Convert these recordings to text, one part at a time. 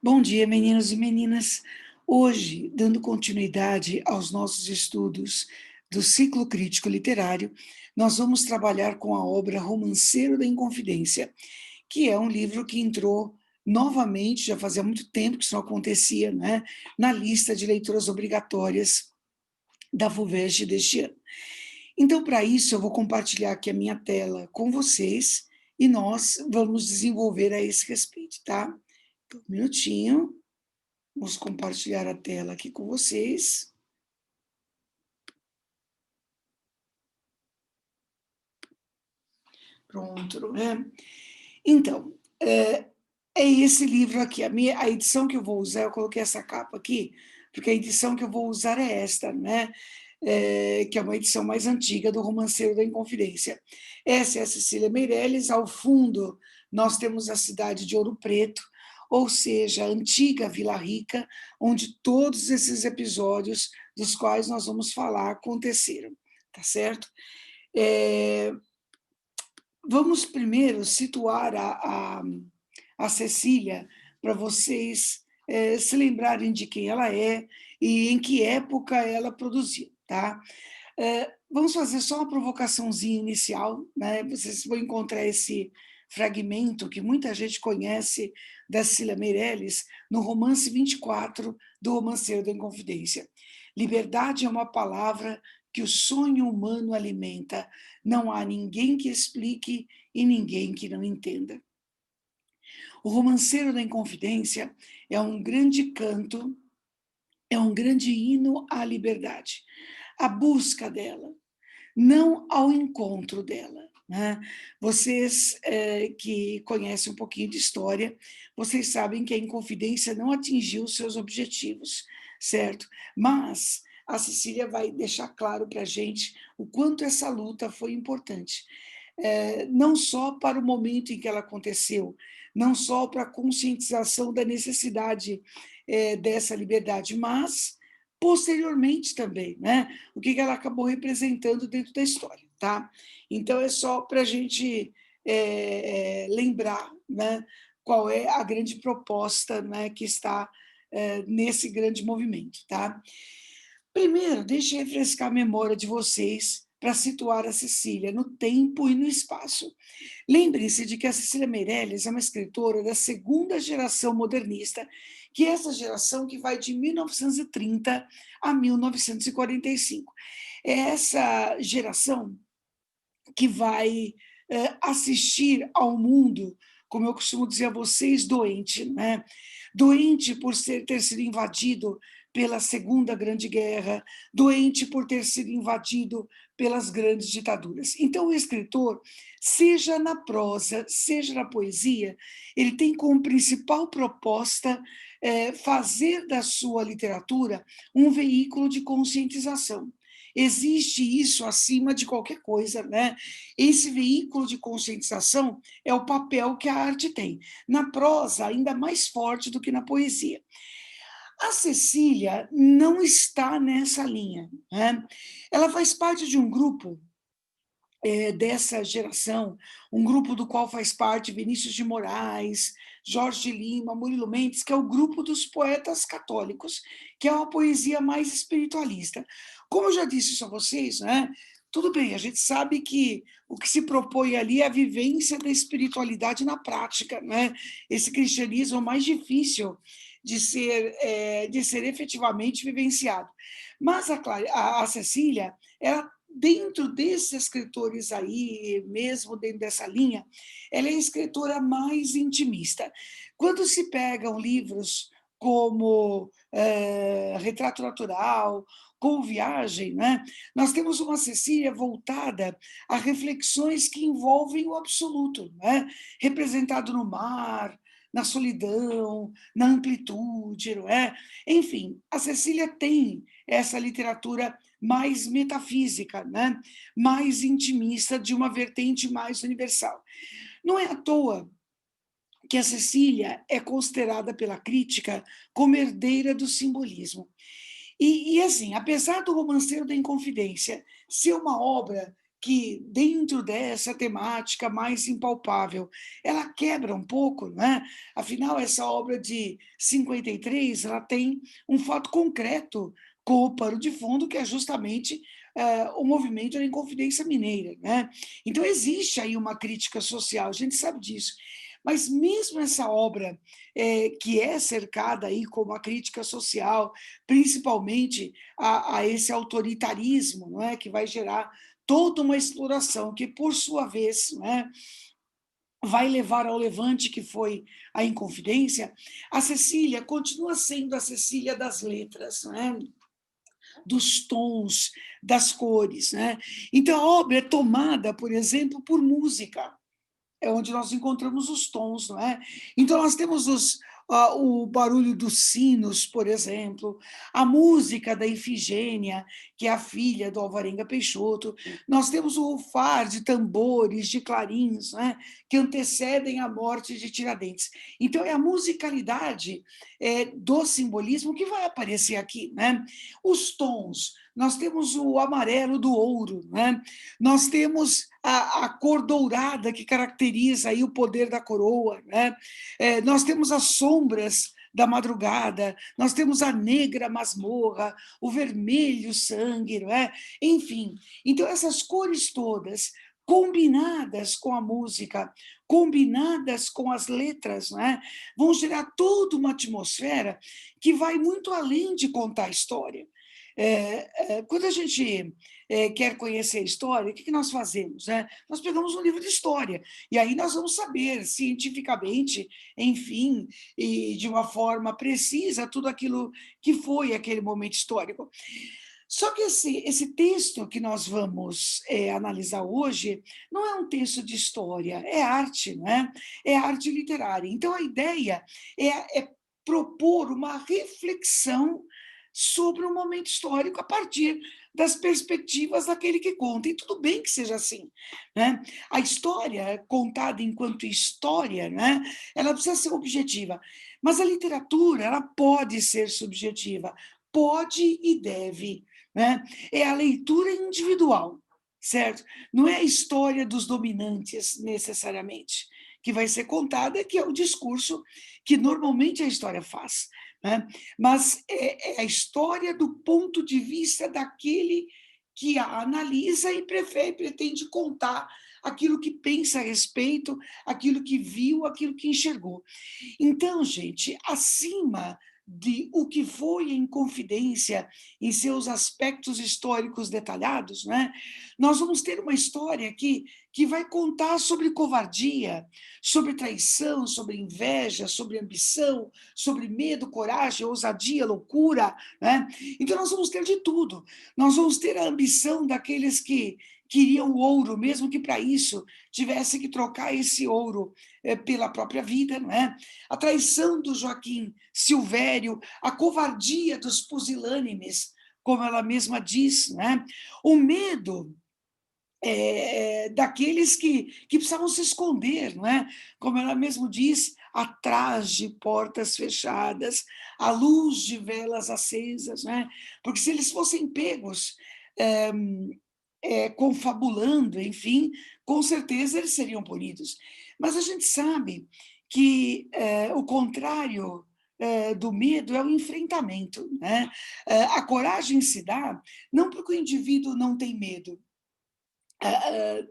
Bom dia, meninos e meninas. Hoje, dando continuidade aos nossos estudos do ciclo crítico literário, nós vamos trabalhar com a obra Romanceiro da Inconfidência, que é um livro que entrou novamente, já fazia muito tempo que isso não acontecia, né, na lista de leituras obrigatórias da FUVEST deste ano. Então, para isso, eu vou compartilhar aqui a minha tela com vocês e nós vamos desenvolver a esse respeito, tá? Um minutinho. Vamos compartilhar a tela aqui com vocês. Pronto, né? Então, é esse livro aqui. A edição que eu vou usar, eu coloquei essa capa aqui, porque a edição que eu vou usar é esta, né? Que é uma edição mais antiga do Romanceiro da Inconfidência. Essa é a Cecília Meirelles. Ao fundo, nós temos a cidade de Ouro Preto, ou seja, a antiga Vila Rica, onde todos esses episódios dos quais nós vamos falar aconteceram, tá certo? Vamos primeiro situar a Cecília, para vocês se lembrarem de quem ela é e em que época ela produziu, tá? Vamos fazer só uma provocaçãozinha inicial, né? Vocês vão encontrar esse fragmento que muita gente conhece da Cecília Meirelles no romance 24 do Romanceiro da Inconfidência. Liberdade é uma palavra que o sonho humano alimenta. Não há ninguém que explique e ninguém que não entenda. O Romanceiro da Inconfidência é um grande canto, é um grande hino à liberdade, à busca dela, não ao encontro dela. Né? Vocês que conhecem um pouquinho de história, vocês sabem que a Inconfidência não atingiu seus objetivos, certo? Mas a Cecília vai deixar claro para a gente o quanto essa luta foi importante. Não só para o momento em que ela aconteceu, não só para a conscientização da necessidade dessa liberdade, mas posteriormente também, né? O que ela acabou representando dentro da história, tá? Então, é só para a gente lembrar, né, qual é a grande proposta, né, que está nesse grande movimento, tá? Primeiro, deixe eu refrescar a memória de vocês para situar a Cecília no tempo e no espaço. Lembre-se de que a Cecília Meirelles é uma escritora da segunda geração modernista, que é essa geração que vai de 1930 a 1945. É essa geração que vai assistir ao mundo, como eu costumo dizer a vocês, doente, né? Doente por ter sido invadido pela Segunda Grande Guerra, doente por ter sido invadido pelas grandes ditaduras. Então, o escritor, seja na prosa, seja na poesia, ele tem como principal proposta fazer da sua literatura um veículo de conscientização. Existe isso acima de qualquer coisa, né? Esse veículo de conscientização é o papel que a arte tem. Na prosa, ainda mais forte do que na poesia. A Cecília não está nessa linha, né? Ela faz parte de um grupo dessa geração, um grupo do qual faz parte Vinícius de Moraes, Jorge de Lima, Murilo Mendes, que é o grupo dos poetas católicos, que é uma poesia mais espiritualista. Como eu já disse isso a vocês, né? Tudo bem, a gente sabe que o que se propõe ali é a vivência da espiritualidade na prática, né? Esse cristianismo mais difícil de ser efetivamente vivenciado. Mas a Cecília, ela dentro desses escritores aí, mesmo dentro dessa linha, ela é a escritora mais intimista. Quando se pegam livros como Retrato Natural, como Viagem, né? Nós temos uma Cecília voltada a reflexões que envolvem o absoluto, né? Representado no mar, na solidão, na amplitude, não é? Enfim, a Cecília tem essa literatura mais metafísica, né? Mais intimista, de uma vertente mais universal. Não é à toa que a Cecília é considerada pela crítica como herdeira do simbolismo. Assim, apesar do Romanceiro da Inconfidência ser uma obra que dentro dessa temática mais impalpável, ela quebra um pouco, né? Afinal, essa obra de 53, ela tem um fato concreto com o pano de fundo, que é justamente o movimento da Inconfidência Mineira, né? Então, existe aí uma crítica social, a gente sabe disso. Mas mesmo essa obra, que é cercada aí como a crítica social, principalmente a esse autoritarismo, não é, que vai gerar toda uma exploração, que por sua vez, né, vai levar ao levante que foi a Inconfidência, a Cecília continua sendo a Cecília das letras, né? Dos tons, das cores, né? Então a obra é tomada, por exemplo, por música, é onde nós encontramos os tons, não é? Então nós temos o barulho dos sinos, por exemplo, a música da Ifigênia, que é a filha do Alvarenga Peixoto, nós temos o rufar de tambores, de clarins, né, que antecedem a morte de Tiradentes. Então é a musicalidade do simbolismo que vai aparecer aqui, né? Os tons, nós temos o amarelo do ouro, né? Nós temos a cor dourada que caracteriza aí o poder da coroa, né? Nós temos as sombras da madrugada, nós temos a negra masmorra, o vermelho sangue, não é? Enfim, então essas cores todas combinadas com a música, combinadas com as letras, né, vão gerar toda uma atmosfera que vai muito além de contar a história. Quando a gente quer conhecer a história, o que nós fazemos? Né? Nós pegamos um livro de história, e aí nós vamos saber cientificamente, enfim, e de uma forma precisa, tudo aquilo que foi aquele momento histórico. Só que esse texto que nós vamos analisar hoje não é um texto de história, é arte, não é? É arte literária. Então, a ideia é propor uma reflexão sobre um momento histórico a partir das perspectivas daquele que conta. E tudo bem que seja assim, né? A história, contada enquanto história, né, ela precisa ser objetiva. Mas a literatura, ela pode ser subjetiva, pode e deve, né? É a leitura individual, certo? Não é a história dos dominantes, necessariamente, que vai ser contada, que é o discurso que normalmente a história faz, né? Mas é a história do ponto de vista daquele que a analisa e pretende contar aquilo que pensa a respeito, aquilo que viu, aquilo que enxergou. Então, gente, acima de o que foi em Confidência, em seus aspectos históricos detalhados, né, nós vamos ter uma história aqui que vai contar sobre covardia, sobre traição, sobre inveja, sobre ambição, sobre medo, coragem, ousadia, loucura, né? Então nós vamos ter de tudo. Nós vamos ter a ambição daqueles que queriam ouro, mesmo que para isso tivesse que trocar esse ouro pela própria vida, não é? A traição do Joaquim Silvério, a covardia dos pusilânimes, como ela mesma diz, né? O medo daqueles que precisavam se esconder, não é? Como ela mesmo diz, atrás de portas fechadas, à luz de velas acesas, né? Porque se eles fossem pegos confabulando, enfim, com certeza eles seriam punidos. Mas a gente sabe que o contrário do medo é o enfrentamento, né? A coragem se dá não porque o indivíduo não tem medo,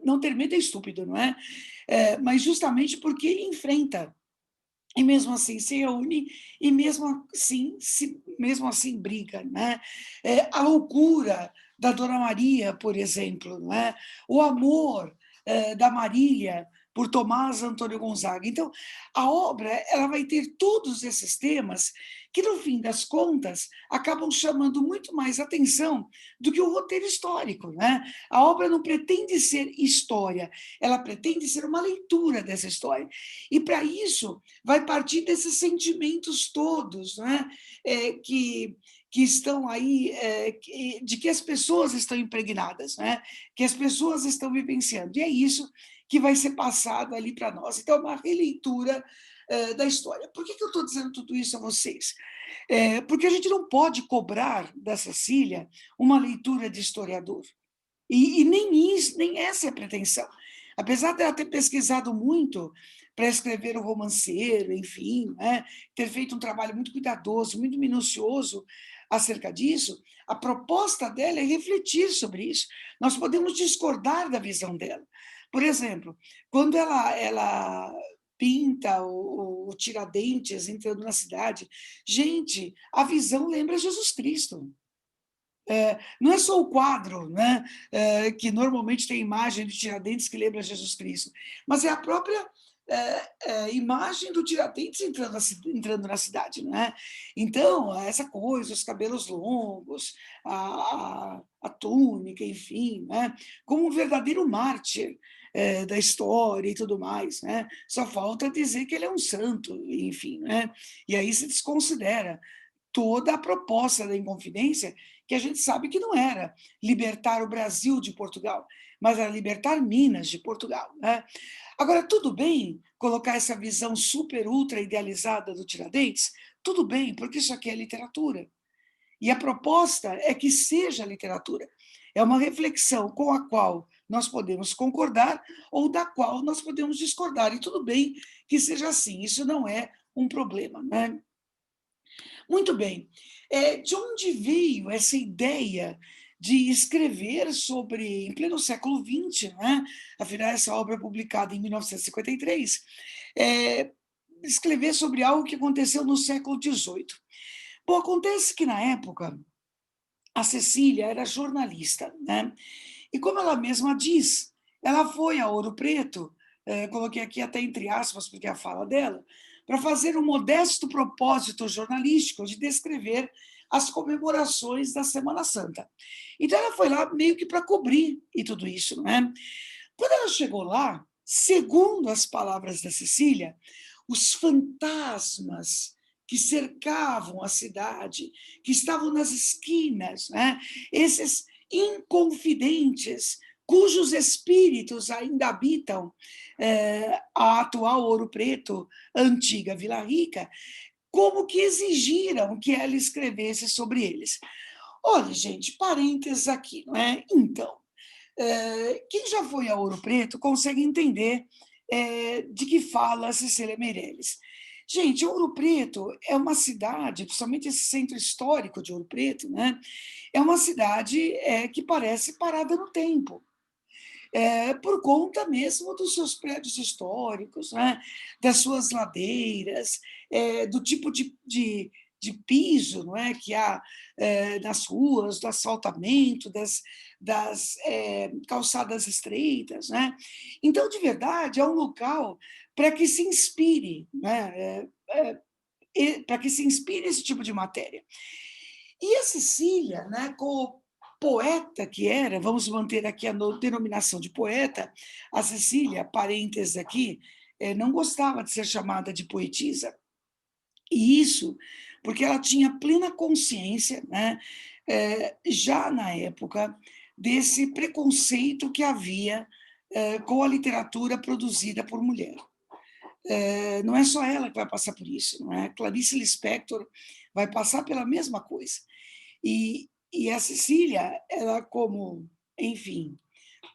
não ter medo é estúpido, não é? Mas justamente porque ele enfrenta, e mesmo assim se reúne, e mesmo assim briga, né? A loucura da Dona Maria, por exemplo, não é? O amor da Marília por Tomás Antônio Gonzaga. Então, a obra ela vai ter todos esses temas que, no fim das contas, acabam chamando muito mais atenção do que o roteiro histórico, né? A obra não pretende ser história, ela pretende ser uma leitura dessa história. E, para isso, vai partir desses sentimentos todos, né? Que estão aí, de que as pessoas estão impregnadas, né? Que as pessoas estão vivenciando. E é isso que vai ser passado ali para nós. Então, é uma releitura da história. Por que eu estou dizendo tudo isso a vocês? Porque a gente não pode cobrar da Cecília uma leitura de historiador. E nem isso, nem essa é a pretensão. Apesar dela ter pesquisado muito para escrever o romanceiro, enfim, né, ter feito um trabalho muito cuidadoso, muito minucioso acerca disso, a proposta dela é refletir sobre isso. Nós podemos discordar da visão dela. Por exemplo, quando ela pinta o Tiradentes entrando na cidade, gente, a visão lembra Jesus Cristo. Não é só o quadro, né, que normalmente tem imagem de Tiradentes que lembra Jesus Cristo, mas é a própria imagem do Tiradentes entrando na cidade. Né? Então, essa coisa, os cabelos longos, a túnica, enfim, né, como um verdadeiro mártir da história e tudo mais. Né? Só falta dizer que ele é um santo, enfim. Né? E aí se desconsidera toda a proposta da Inconfidência, que a gente sabe que não era libertar o Brasil de Portugal, mas era libertar Minas de Portugal. Né? Agora, tudo bem colocar essa visão super, ultra idealizada do Tiradentes? Tudo bem, porque isso aqui é literatura. E a proposta é que seja literatura. É uma reflexão com a qual nós podemos concordar ou da qual nós podemos discordar. E tudo bem que seja assim, isso não é um problema. Né? Muito bem. De onde veio essa ideia de escrever sobre, em pleno século XX, né? Afinal, essa obra é publicada em 1953, escrever sobre algo que aconteceu no século XVIII? Bom, acontece que, na época, a Cecília era jornalista, né? E como ela mesma diz, ela foi a Ouro Preto, coloquei aqui até entre aspas, porque é a fala dela, para fazer um modesto propósito jornalístico de descrever as comemorações da Semana Santa. Então ela foi lá meio que para cobrir e tudo isso, não é? Quando ela chegou lá, segundo as palavras da Cecília, os fantasmas que cercavam a cidade, que estavam nas esquinas, né? Esses inconfidentes, cujos espíritos ainda habitam a atual Ouro Preto, a antiga Vila Rica, como que exigiram que ela escrevesse sobre eles. Olha, gente, parênteses aqui, não é? Então, quem já foi a Ouro Preto consegue entender de que fala a Cecília Meirelles. Gente, Ouro Preto é uma cidade, principalmente esse centro histórico de Ouro Preto, né? É uma cidade que parece parada no tempo. Por conta mesmo dos seus prédios históricos, né? Das suas ladeiras, do tipo de piso, não é, que há nas ruas, do asfaltamento, das calçadas estreitas. Né? Então, de verdade, é um local para que se inspire, né? Para que se inspire esse tipo de matéria. E a Cecília, né, com poeta que era, vamos manter aqui a denominação de poeta, a Cecília, parênteses aqui, não gostava de ser chamada de poetisa. E isso porque ela tinha plena consciência, né, já na época, desse preconceito que havia com a literatura produzida por mulher. Não é só ela que vai passar por isso, não é? Clarice Lispector vai passar pela mesma coisa. E a Cecília, ela como, enfim,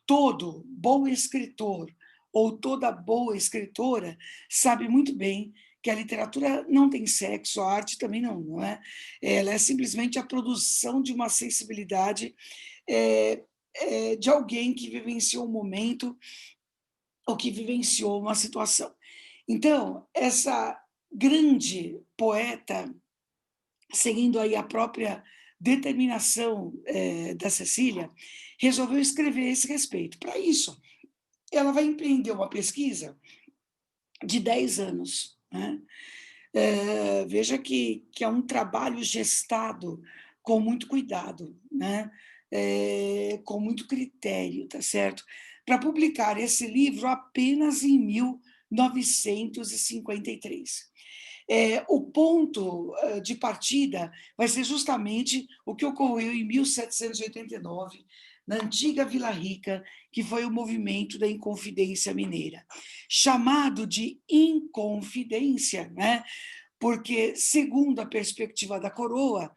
todo bom escritor ou toda boa escritora sabe muito bem que a literatura não tem sexo, a arte também não, não é? Ela é simplesmente a produção de uma sensibilidade de alguém que vivenciou um momento ou que vivenciou uma situação. Então, essa grande poeta, seguindo aí a própria determinação da Cecília, resolveu escrever a esse respeito. Para isso, ela vai empreender uma pesquisa de 10 anos. Né? Veja que é um trabalho gestado com muito cuidado, né? Com muito critério, tá certo? Para publicar esse livro apenas em 1953. O ponto de partida vai ser justamente o que ocorreu em 1789, na antiga Vila Rica, que foi o movimento da Inconfidência Mineira, chamado de Inconfidência, né? Porque, segundo a perspectiva da coroa,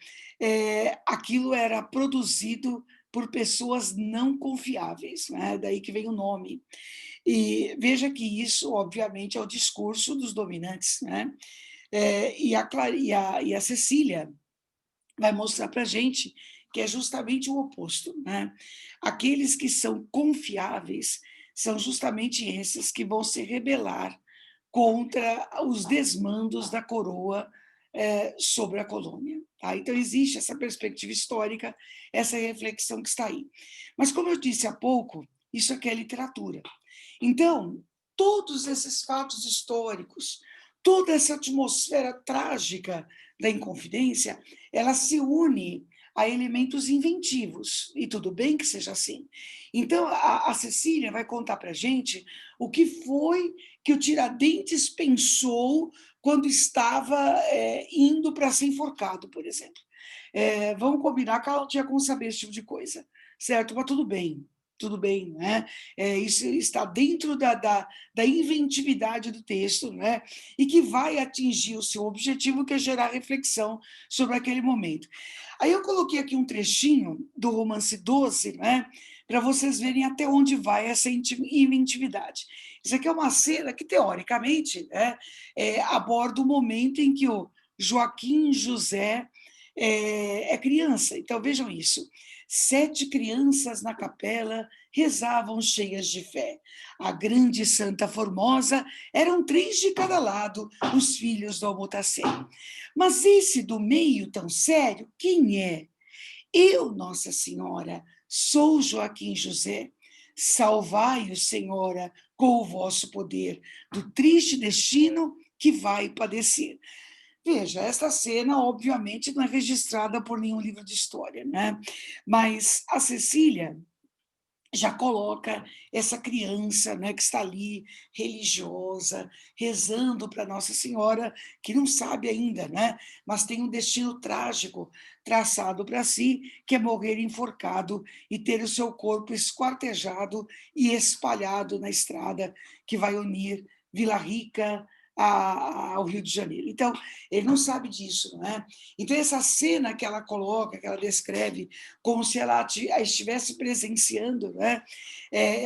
aquilo era produzido por pessoas não confiáveis, né? Daí que vem o nome. E veja que isso, obviamente, é o discurso dos dominantes, né? E a Cecília vai mostrar para a gente que é justamente o oposto, né? Aqueles que são confiáveis são justamente esses que vão se rebelar contra os desmandos da coroa sobre a colônia. Tá? Então, existe essa perspectiva histórica, essa reflexão que está aí. Mas, como eu disse há pouco, isso aqui é literatura. Então, todos esses fatos históricos, toda essa atmosfera trágica da Inconfidência, ela se une a elementos inventivos, e tudo bem que seja assim. Então, a Cecília vai contar para a gente o que foi que o Tiradentes pensou quando estava indo para ser enforcado, por exemplo. Vamos combinar que ela não tinha como saber esse tipo de coisa, certo? Mas tudo bem, né? Isso está dentro da inventividade do texto, né? E que vai atingir o seu objetivo, que é gerar reflexão sobre aquele momento. Aí eu coloquei aqui um trechinho do romance 12, né? Para vocês verem até onde vai essa inventividade. Isso aqui é uma cena que, teoricamente, né, aborda o momento em que o Joaquim José é criança. Então, vejam isso. 7 crianças na capela rezavam cheias de fé. A grande Santa Formosa eram 3 de cada lado, os filhos do Almotacé. Mas esse do meio tão sério, quem é? Eu, Nossa Senhora, sou Joaquim José. Salvai-o, Senhora, com o vosso poder, do triste destino que vai padecer. Veja, essa cena, obviamente, não é registrada por nenhum livro de história, né? Mas a Cecília já coloca essa criança, né, que está ali, religiosa, rezando para Nossa Senhora, que não sabe ainda, né, mas tem um destino trágico traçado para si, que é morrer enforcado e ter o seu corpo esquartejado e espalhado na estrada que vai unir Vila Rica ao Rio de Janeiro. Então, ele não sabe disso, né? Então, essa cena que ela coloca, que ela descreve, como se ela estivesse presenciando, né?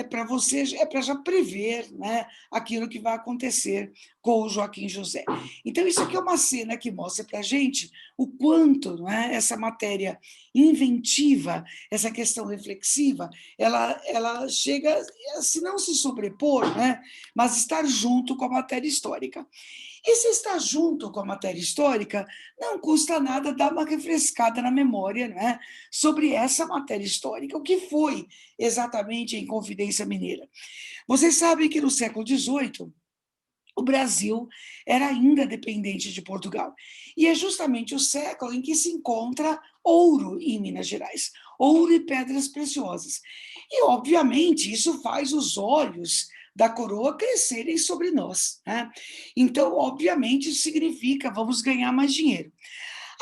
Para você, é para já prever, né, aquilo que vai acontecer com o Joaquim José. Então, isso aqui é uma cena que mostra para a gente o quanto, né, essa matéria inventiva, essa questão reflexiva, ela chega, se não se sobrepor, né, mas estar junto com a matéria histórica. E se está junto com a matéria histórica, não custa nada dar uma refrescada na memória, né, sobre essa matéria histórica, o que foi exatamente a Inconfidência Mineira. Vocês sabem que no século XVIII, o Brasil era ainda dependente de Portugal. E é justamente o século em que se encontra ouro em Minas Gerais, ouro e pedras preciosas. E, obviamente, isso faz os olhos da coroa crescerem sobre nós, né? Então, obviamente, isso significa vamos ganhar mais dinheiro.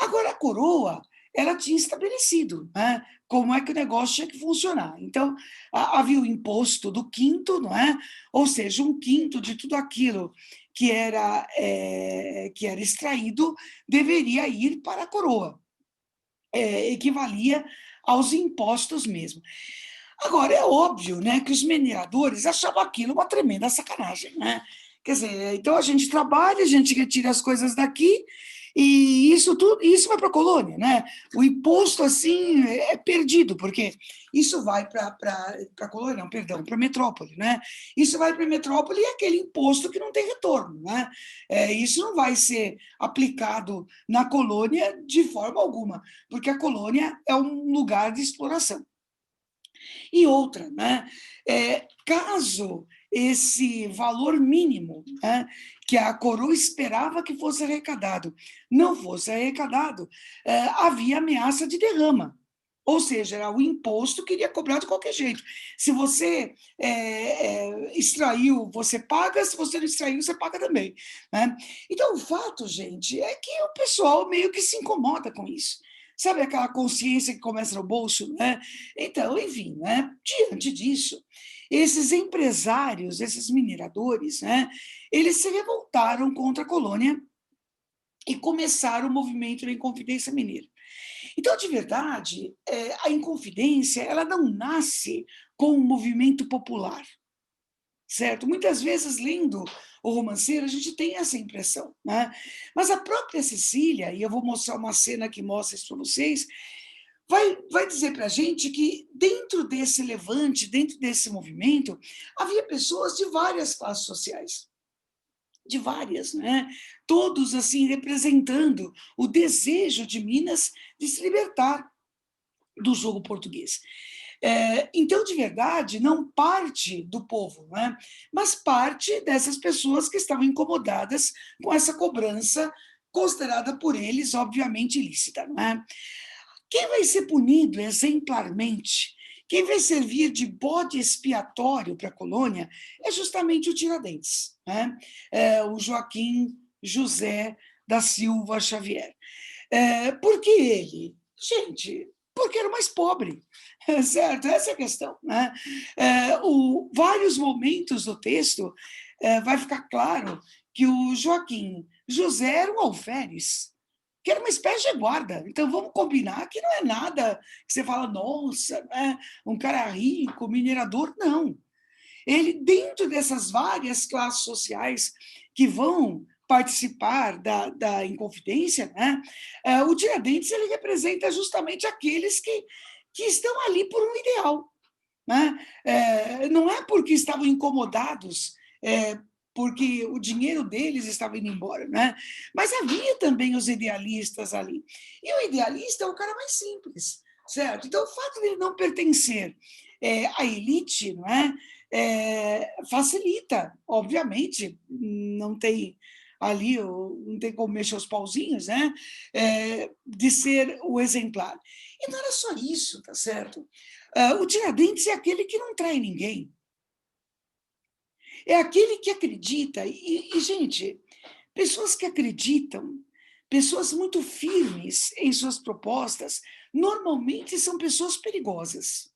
Agora, a coroa, ela tinha estabelecido, né, como é que o negócio tinha que funcionar. Então, havia o imposto do quinto, não é? Ou seja, um quinto de tudo aquilo que era extraído deveria ir para a coroa. Equivalia aos impostos mesmo. Agora, é óbvio, né, que os mineradores achavam aquilo uma tremenda sacanagem, né? Quer dizer, então a gente trabalha, a gente retira as coisas daqui, e isso tudo, isso vai para a colônia, né? O imposto, assim, é perdido, porque isso vai para a colônia, não, perdão, para a metrópole, né? Isso vai para a metrópole e é aquele imposto que não tem retorno, né? Isso não vai ser aplicado na colônia de forma alguma, porque a colônia é um lugar de exploração. E outra, né? Caso esse valor mínimo, né, que a coroa esperava que fosse arrecadado, não fosse arrecadado, havia ameaça de derrama. Ou seja, era o imposto que iria cobrar de qualquer jeito. Se você extraiu, você paga, se você não extraiu, você paga também. Né? Então, o fato, gente, é que o pessoal meio que se incomoda com isso. Sabe aquela consciência que começa no bolso, né? Então, enfim, né? Diante disso, esses empresários, esses mineradores, né? Eles se revoltaram contra a colônia e começaram o movimento da Inconfidência Mineira. Então, de verdade, a Inconfidência, ela não nasce com um movimento popular, certo? Muitas vezes, lendo o Romanceiro, a gente tem essa impressão, né? Mas a própria Cecília, e eu vou mostrar uma cena que mostra isso para vocês, vai dizer para a gente que dentro desse levante, dentro desse movimento, havia pessoas de várias classes sociais, de várias, né? Todos assim representando o desejo de Minas de se libertar do jogo português. Então, de verdade, não parte do povo, né? Mas parte dessas pessoas que estavam incomodadas com essa cobrança considerada por eles, obviamente, ilícita. Né? Quem vai ser punido exemplarmente, quem vai servir de bode expiatório para a colônia, é justamente o Tiradentes, né? O Joaquim José da Silva Xavier. Por que ele? Gente, porque era o mais pobre, certo? Essa é a questão. Né? Vários momentos do texto vai ficar claro que o Joaquim José era um alferes, que era uma espécie de guarda. Então, vamos combinar que não é nada que você fala, nossa, né? Um cara rico, minerador, não. Ele, dentro dessas várias classes sociais que vão participar da Inconfidência, né? O Tiradentes ele representa justamente aqueles que estão ali por um ideal. Né? Não é porque estavam incomodados, porque o dinheiro deles estava indo embora, né? Mas havia também os idealistas ali. E o idealista é o cara mais simples, certo? Então, o fato de ele não pertencer à elite, não é? Facilita, obviamente, não tem ali, não tem como mexer os pauzinhos, né? De ser o exemplar. E não era só isso, tá certo? O Tiradentes é aquele que não trai ninguém. É aquele que acredita. Gente, pessoas que acreditam, pessoas muito firmes em suas propostas, normalmente são pessoas perigosas.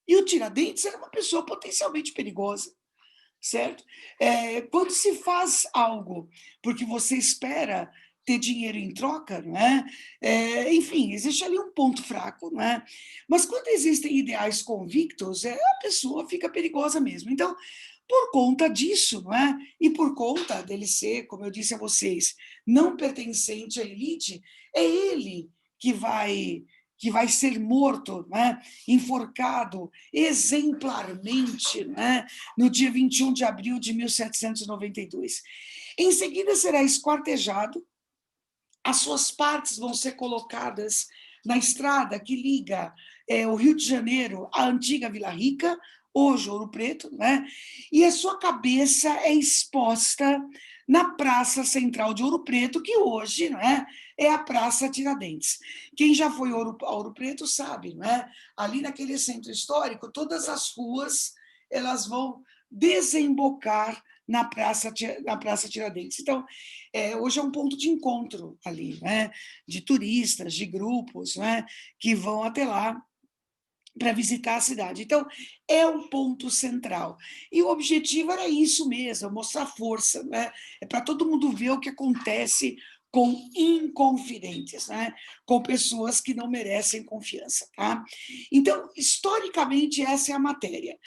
E o Tiradentes era uma pessoa potencialmente perigosa, certo? Quando se faz algo porque você espera ter dinheiro em troca, né? Enfim, existe ali um ponto fraco, né? Mas quando existem ideais convictos, a pessoa fica perigosa mesmo. Então, por conta disso, não é? E por conta dele ser, como eu disse a vocês, não pertencente à elite, é ele que vai ser morto, né? Enforcado exemplarmente, né? No dia 21 de abril de 1792. Em seguida, será esquartejado, as suas partes vão ser colocadas na estrada que liga o Rio de Janeiro à antiga Vila Rica, hoje Ouro Preto, né? E a sua cabeça é exposta na Praça Central de Ouro Preto, que hoje, não é a Praça Tiradentes. Quem já foi a Ouro Preto sabe, não é? Ali naquele centro histórico, todas as ruas elas vão desembocar na Praça Tiradentes. Então, hoje é um ponto de encontro ali, né? De turistas, de grupos, né? Que vão até lá para visitar a cidade. Então, é um ponto central. E o objetivo era isso mesmo, mostrar força, né? É para todo mundo ver o que acontece com inconfidentes, né? Com pessoas que não merecem confiança. Tá? Então, historicamente, essa é a matéria.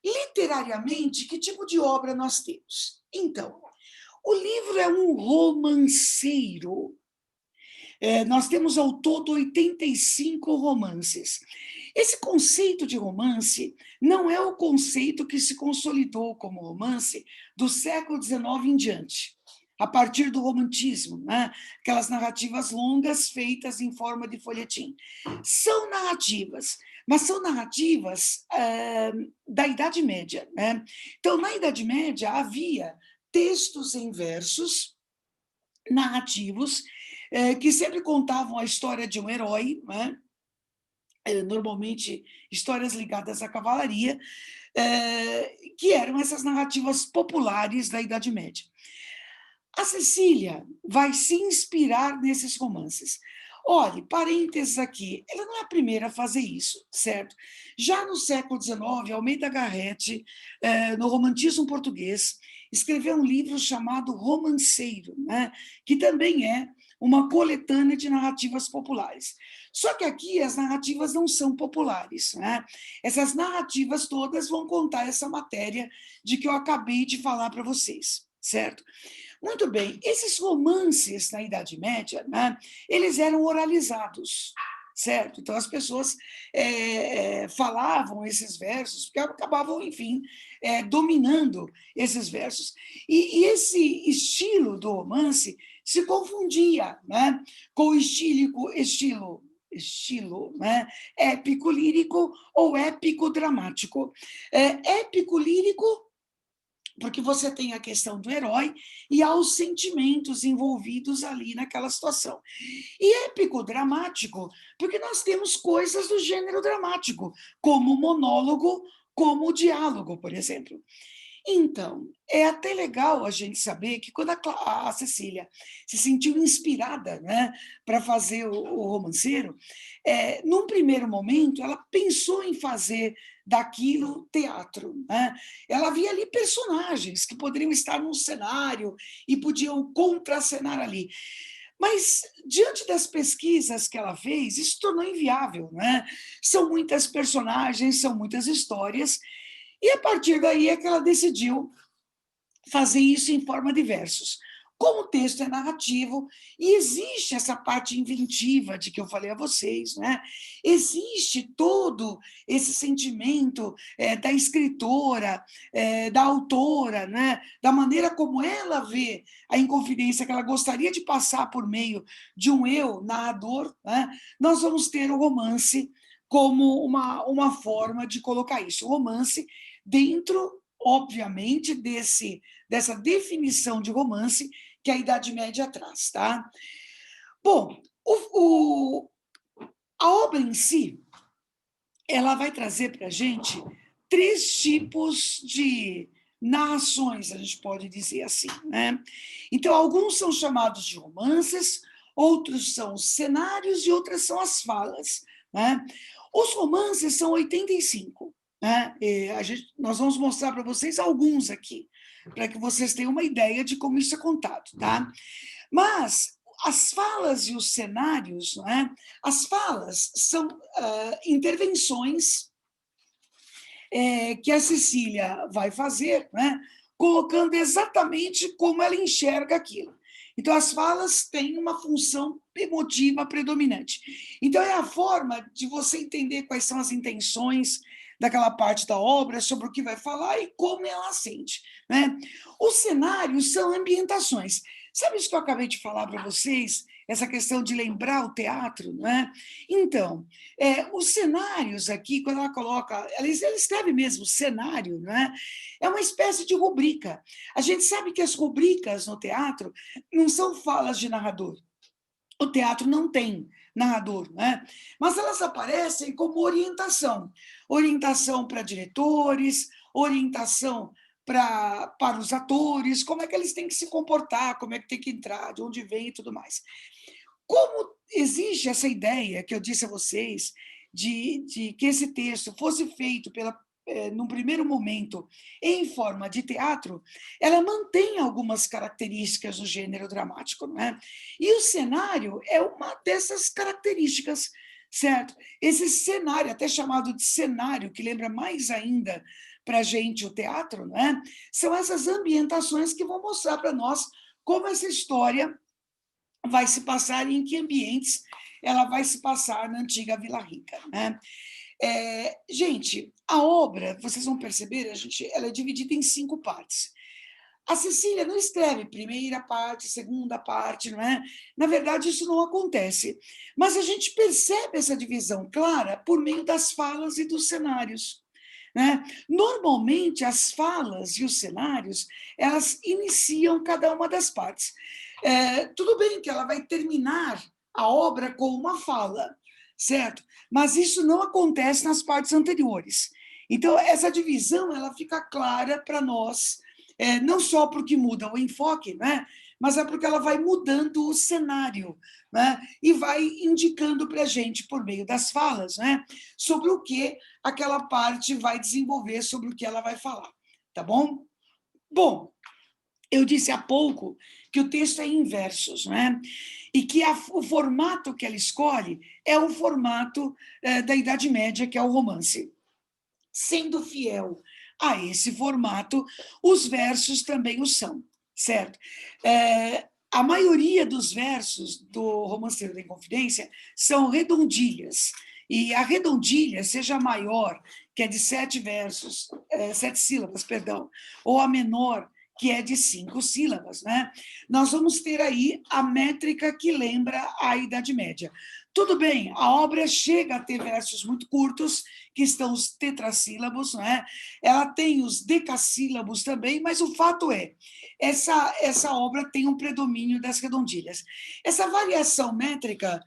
Literariamente, que tipo de obra nós temos? Então, o livro é um romanceiro. Nós temos ao todo 85 romances. Esse conceito de romance não é o conceito que se consolidou como romance do século XIX em diante, a partir do romantismo, né? Aquelas narrativas longas feitas em forma de folhetim. São narrativas, mas são narrativas da Idade Média. Né? Então, na Idade Média, havia textos em versos narrativos que sempre contavam a história de um herói, né? Normalmente histórias ligadas à cavalaria, que eram essas narrativas populares da Idade Média. A Cecília vai se inspirar nesses romances. Olhe, parênteses aqui, ela não é a primeira a fazer isso, certo? Já no século XIX, Almeida Garrett, no romantismo português, escreveu um livro chamado Romanceiro, né? Que também é uma coletânea de narrativas populares. Só que aqui as narrativas não são populares, né? Essas narrativas todas vão contar essa matéria de que eu acabei de falar para vocês, certo? Muito bem, esses romances na Idade Média, né, eles eram oralizados, certo? Então as pessoas falavam esses versos, porque acabavam, enfim, dominando esses versos. E esse estilo do romance se confundia, né, com o estilo, né, épico lírico ou épico dramático. Épico lírico porque você tem a questão do herói e há os sentimentos envolvidos ali naquela situação. E épico dramático, porque nós temos coisas do gênero dramático, como o monólogo, como o diálogo, por exemplo. Então, é até legal a gente saber que quando a Cecília se sentiu inspirada, né, para fazer o romanceiro, num primeiro momento, ela pensou em fazer daquilo teatro. Né? Ela via ali personagens que poderiam estar num cenário e podiam contracenar ali. Mas, diante das pesquisas que ela fez, isso tornou inviável. Né? São muitas personagens, são muitas histórias, e a partir daí é que ela decidiu fazer isso em forma de versos. Como o texto é narrativo, e existe essa parte inventiva de que eu falei a vocês, né? Existe todo esse sentimento da escritora, da autora, né? Da maneira como ela vê a inconfidência que ela gostaria de passar por meio de um eu narrador, né? Nós vamos ter o romance como uma forma de colocar isso. O romance dentro, obviamente, dessa definição de romance que a Idade Média traz. Tá? Bom, a obra em si, ela vai trazer para a gente 3 tipos de narrações, a gente pode dizer assim. Né? Então, alguns são chamados de romances, outros são os cenários e outras são as falas. Né? Os romances são 85. Né? Nós vamos mostrar para vocês alguns aqui, para que vocês tenham uma ideia de como isso é contado. Tá? Mas as falas e os cenários, né? As falas são intervenções que a Cecília vai fazer, né? Colocando exatamente como ela enxerga aquilo. Então, as falas têm uma função emotiva predominante. Então, é a forma de você entender quais são as intenções daquela parte da obra, sobre o que vai falar e como ela sente. Né? Os cenários são ambientações. Sabe isso que eu acabei de falar para vocês? Essa questão de lembrar o teatro, né? Então, os cenários aqui, quando ela coloca, ela escreve mesmo cenário, né? É uma espécie de rubrica. A gente sabe que as rubricas no teatro não são falas de narrador. O teatro não tem narrador, né? Mas elas aparecem como orientação. Orientação para diretores, orientação para os atores, como é que eles têm que se comportar, como é que tem que entrar, de onde vem e tudo mais. Como existe essa ideia que eu disse a vocês de que esse texto fosse feito num primeiro momento em forma de teatro, ela mantém algumas características do gênero dramático, não é? E o cenário é uma dessas características, certo? Esse cenário, até chamado de cenário, que lembra mais ainda para a gente o teatro, não é? São essas ambientações que vão mostrar para nós como essa história vai se passar e em que ambientes ela vai se passar na antiga Vila Rica. Né? Gente, a obra, vocês vão perceber, ela é dividida em 5 partes. A Cecília não escreve primeira parte, segunda parte, não é? Na verdade, isso não acontece. Mas a gente percebe essa divisão clara por meio das falas e dos cenários. Né? Normalmente, as falas e os cenários, elas iniciam cada uma das partes. Tudo bem que ela vai terminar a obra com uma fala, certo? Mas isso não acontece nas partes anteriores. Então, essa divisão ela fica clara para nós, não só porque muda o enfoque, né? Mas é porque ela vai mudando o cenário, né? E vai indicando para a gente, por meio das falas, né? Sobre o que aquela parte vai desenvolver, sobre o que ela vai falar, tá bom? Bom, eu disse há pouco que o texto é em versos, né? E que o formato que ela escolhe é o formato da Idade Média, que é o romance. Sendo fiel a esse formato, os versos também o são, certo? A maioria dos versos do Romanceiro da Inconfidência são redondilhas, e a redondilha, seja a maior, que é de 7 versos, 7 sílabas, perdão, ou a menor, que é de 5 sílabas, né? Nós vamos ter aí a métrica que lembra a Idade Média. Tudo bem, a obra chega a ter versos muito curtos, que estão os tetrassílabos, né? Ela tem os decassílabos também, mas o fato é, essa obra tem um predomínio das redondilhas. Essa variação métrica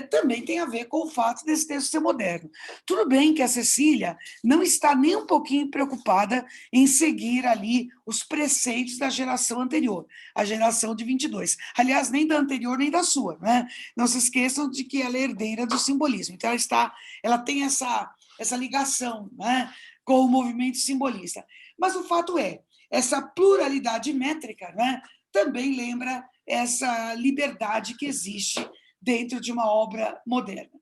também tem a ver com o fato desse texto ser moderno. Tudo bem que a Cecília não está nem um pouquinho preocupada em seguir ali os preceitos da geração anterior, a geração de 22. Aliás, nem da anterior, nem da sua, né? Não se esqueçam de que ela é herdeira do simbolismo. Então, ela tem essa ligação, né, com o movimento simbolista. Mas o fato é, essa pluralidade métrica, né, também lembra essa liberdade que existe dentro de uma obra moderna.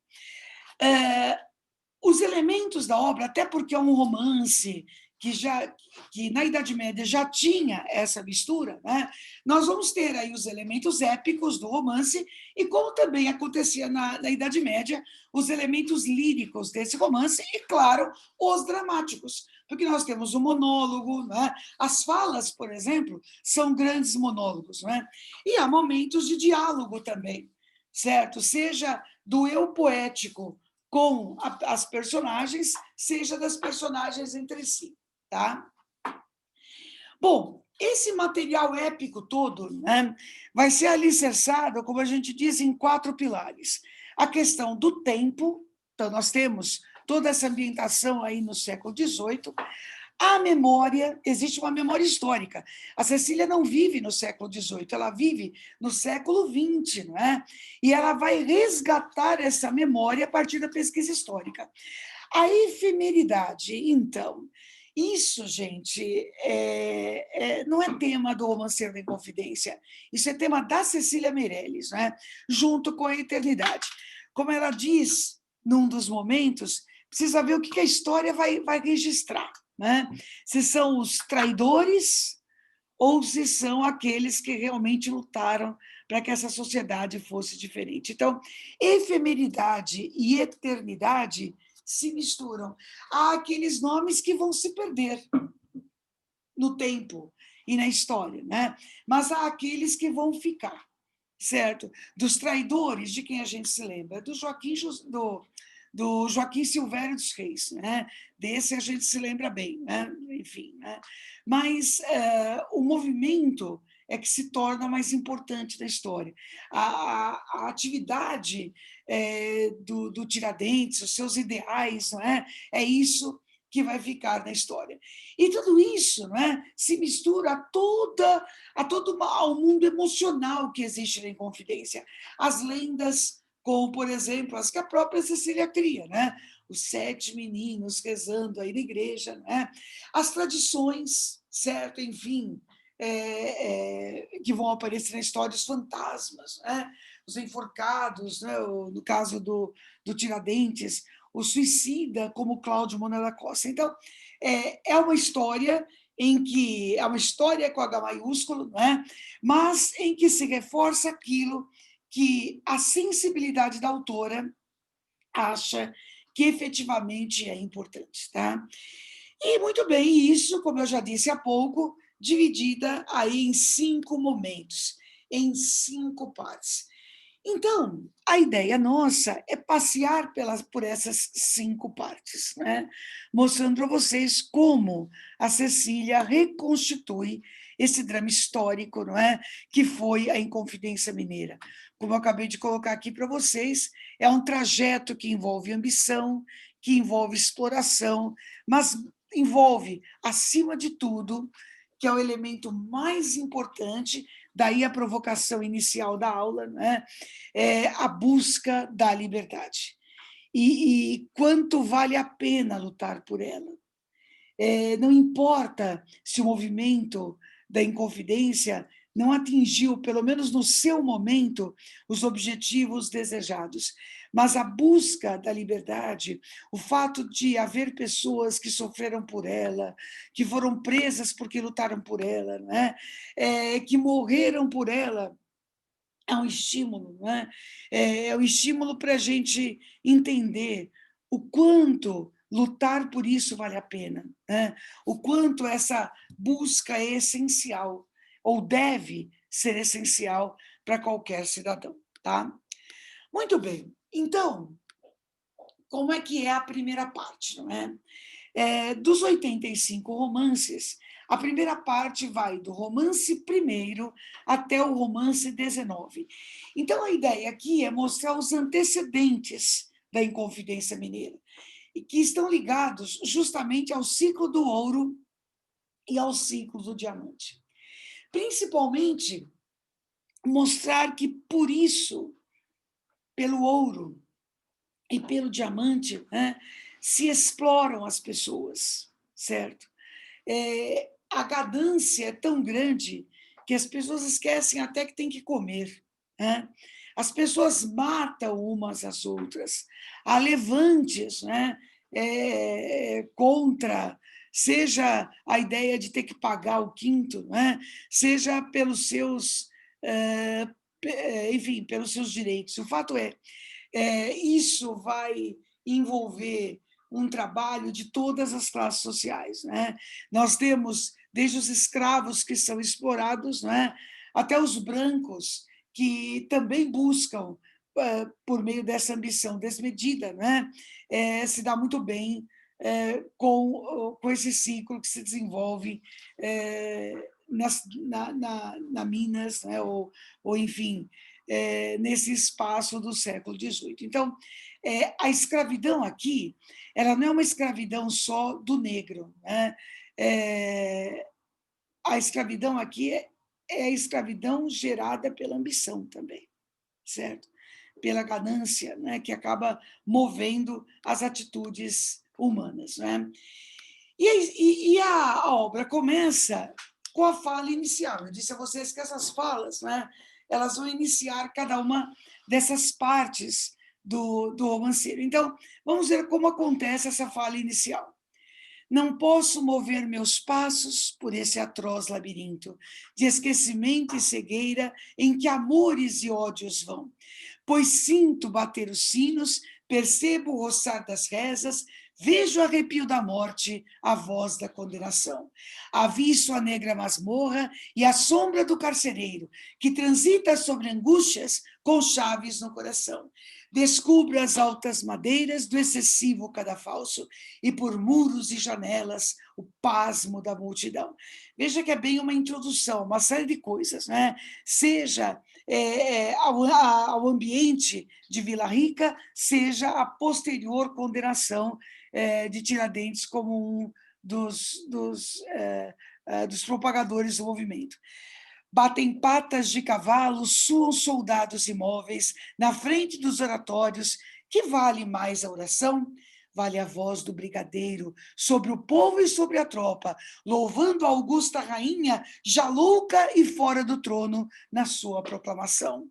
Os elementos da obra, até porque é um romance que na Idade Média já tinha essa mistura, né? Nós vamos ter aí os elementos épicos do romance e, como também acontecia na Idade Média, os elementos líricos desse romance e, claro, os dramáticos, porque nós temos o monólogo, né? As falas, por exemplo, são grandes monólogos, né? E há momentos de diálogo também, certo? Seja do eu poético com as personagens, seja das personagens entre si, tá? Bom, esse material épico todo, né, vai ser alicerçado, como a gente diz, em 4 pilares. A questão do tempo, então nós temos toda essa ambientação aí no século XVIII. A memória, existe uma memória histórica. A Cecília não vive no século XVIII, ela vive no século XX, não é? E ela vai resgatar essa memória a partir da pesquisa histórica. A efemeridade, então, isso, gente, não é tema do Romanceiro da Inconfidência, isso é tema da Cecília Meirelles, né? Junto com a eternidade. Como ela diz num dos momentos, precisa ver o que a história vai registrar, né? Se são os traidores ou se são aqueles que realmente lutaram para que essa sociedade fosse diferente. Então, efemeridade e eternidade se misturam. Há aqueles nomes que vão se perder no tempo e na história, né? Mas há aqueles que vão ficar, certo? Dos traidores, de quem a gente se lembra? Do Joaquim Silvério dos Reis, né? Desse a gente se lembra bem, né? Enfim, né? Mas o movimento é que se torna mais importante da história. A atividade do Tiradentes, os seus ideais, não é? É isso que vai ficar na história. E tudo isso, não é, se mistura ao mundo emocional que existe na Inconfidência. As lendas, como, por exemplo, as que a própria Cecília cria, né? Os 7 meninos rezando aí na igreja, né? As tradições, certo? Enfim, que vão aparecer na história, os fantasmas, né? Os enforcados, né? No caso do Tiradentes, o suicida, como Cláudio Monteiro da Costa. Então, é uma história em que é uma história com H maiúsculo, né? Mas em que se reforça aquilo que a sensibilidade da autora acha que efetivamente é importante, tá? E muito bem, isso, como eu já disse há pouco, dividida aí em 5 momentos, em 5 partes. Então, a ideia nossa é passear por essas 5 partes, né? Mostrando para vocês como a Cecília reconstitui esse drama histórico, não é? Que foi a Inconfidência Mineira. Como eu acabei de colocar aqui para vocês, é um trajeto que envolve ambição, que envolve exploração, mas envolve, acima de tudo, que é o elemento mais importante, daí a provocação inicial da aula, né? A busca da liberdade. E quanto vale a pena lutar por ela. Não importa se o movimento da Inconfidência não atingiu, pelo menos no seu momento, os objetivos desejados. Mas a busca da liberdade, o fato de haver pessoas que sofreram por ela, que foram presas porque lutaram por ela, né? Que morreram por ela, é um estímulo, não é? É um estímulo para a gente entender o quanto lutar por isso vale a pena, né? O quanto essa busca é essencial, ou deve ser essencial para qualquer cidadão, tá? Muito bem, então, como é que é a primeira parte, não é? Dos 85 romances, a primeira parte vai do romance primeiro até o romance 19. Então, a ideia aqui é mostrar os antecedentes da Inconfidência Mineira, e que estão ligados justamente ao ciclo do ouro e ao ciclo do diamante. Principalmente, mostrar que, por isso, pelo ouro e pelo diamante, né, se exploram as pessoas, certo? A ganância é tão grande que as pessoas esquecem até que tem que comer, né? As pessoas matam umas às outras. Há levantes, né? Contra, seja a ideia de ter que pagar o quinto, né? Seja pelos seus, enfim, pelos seus direitos. O fato isso vai envolver um trabalho de todas as classes sociais, né? Nós temos desde os escravos que são explorados, né, até os brancos que também buscam, por meio dessa ambição desmedida, né, se dá muito bem com esse ciclo que se desenvolve na Minas, né, ou enfim, nesse espaço do século XVIII. Então, a escravidão aqui, ela não é uma escravidão só do negro, né? A escravidão aqui é a escravidão gerada pela ambição também, certo? Pela ganância, né, que acaba movendo as atitudes humanas, né? E a obra começa com a fala inicial. Eu disse a vocês que essas falas, né, elas vão iniciar cada uma dessas partes do romanceiro. Então, vamos ver como acontece essa fala inicial. Não posso mover meus passos por esse atroz labirinto de esquecimento e cegueira em que amores e ódios vão, pois sinto bater os sinos, percebo o roçar das rezas, vejo o arrepio da morte, a voz da condenação. Avisto a negra masmorra e a sombra do carcereiro, que transita sobre angústias com chaves no coração. Descubro as altas madeiras do excessivo cadafalso e por muros e janelas o pasmo da multidão. Veja que é bem uma introdução, uma série de coisas, né? Seja ao ambiente de Vila Rica, seja a posterior condenação de Tiradentes como um dos propagadores do movimento. Batem patas de cavalo, suam soldados imóveis na frente dos oratórios. Que vale mais a oração? Vale a voz do brigadeiro sobre o povo e sobre a tropa, louvando a augusta rainha, já louca e fora do trono, na sua proclamação.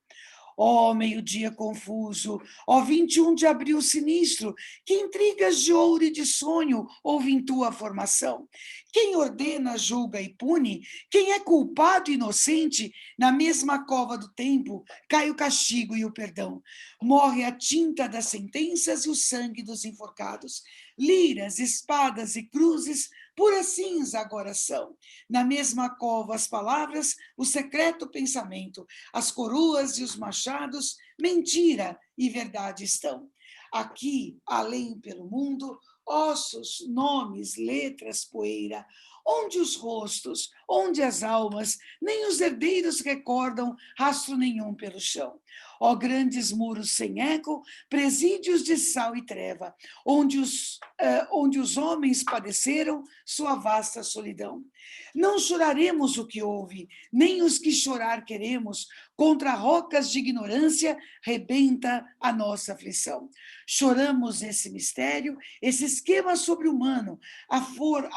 Ó meio-dia confuso, ó 21 de abril sinistro, que intrigas de ouro e de sonho houve em tua formação? Quem ordena, julga e pune? Quem é culpado e inocente? Na mesma cova do tempo cai o castigo e o perdão. Morre a tinta das sentenças e o sangue dos enforcados. Liras, espadas e cruzes, pura cinza agora são. Na mesma cova as palavras, o secreto pensamento, as coroas e os machados, mentira e verdade estão. Aqui, além pelo mundo, ossos, nomes, letras, poeira, onde os rostos, onde as almas, nem os herdeiros recordam rastro nenhum pelo chão. Ó grandes muros sem eco, presídios de sal e treva, onde os homens padeceram sua vasta solidão. Não choraremos o que houve, nem os que chorar queremos, contra rocas de ignorância rebenta a nossa aflição. Choramos esse mistério, esse esquema sobre-humano, a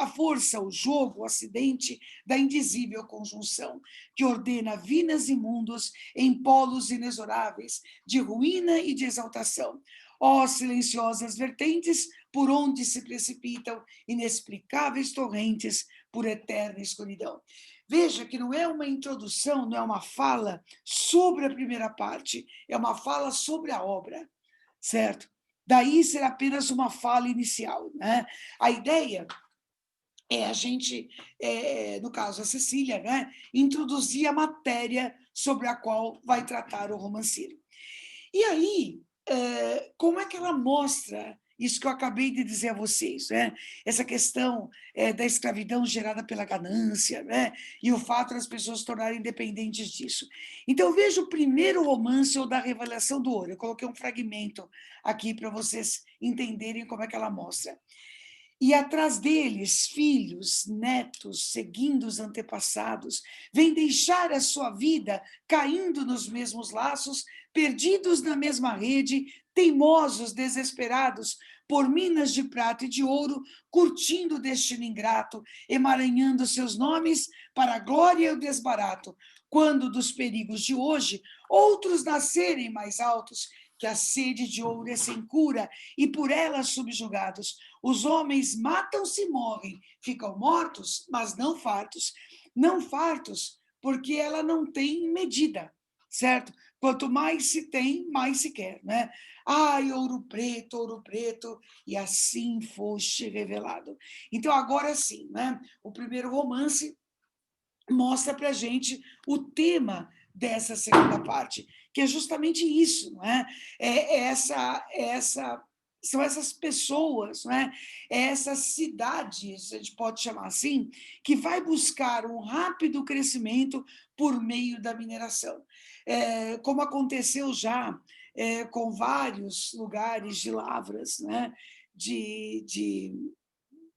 força, o jogo, o acidente da indizível conjunção, que ordena vinas e mundos em polos inexoráveis, de ruína e de exaltação. Ó silenciosas vertentes, por onde se precipitam inexplicáveis torrentes por eterna escuridão. Veja que não é uma introdução, não é uma fala sobre a primeira parte, é uma fala sobre a obra, certo? Daí ser apenas uma fala inicial, né? A ideia é a gente, no caso a Cecília, né, introduzir a matéria sobre a qual vai tratar o romanceiro. E aí, como é que ela mostra isso que eu acabei de dizer a vocês, né? Essa questão da escravidão gerada pela ganância, né? E o fato das pessoas se tornarem dependentes disso. Então, veja o primeiro romance, o da Revelação do Ouro. Eu coloquei um fragmento aqui para vocês entenderem como é que ela mostra. E atrás deles, filhos, netos, seguindo os antepassados, vêm deixar a sua vida caindo nos mesmos laços, perdidos na mesma rede, teimosos, desesperados, por minas de prata e de ouro, curtindo o destino ingrato, emaranhando seus nomes para a glória e o desbarato, quando dos perigos de hoje, outros nascerem mais altos, que a sede de ouro é sem cura, e por ela subjugados, os homens matam-se e morrem, ficam mortos, mas não fartos. Não fartos, porque ela não tem medida, certo? Quanto mais se tem, mais se quer, né? Ai, ouro preto, e assim foste revelado. Então, agora sim, né? O primeiro romance mostra para a gente o tema dessa segunda parte, que é justamente isso, não é? São essas pessoas, não é? Essas cidades, a gente pode chamar assim, que vai buscar um rápido crescimento por meio da mineração. Como aconteceu já com vários lugares de lavras, né? de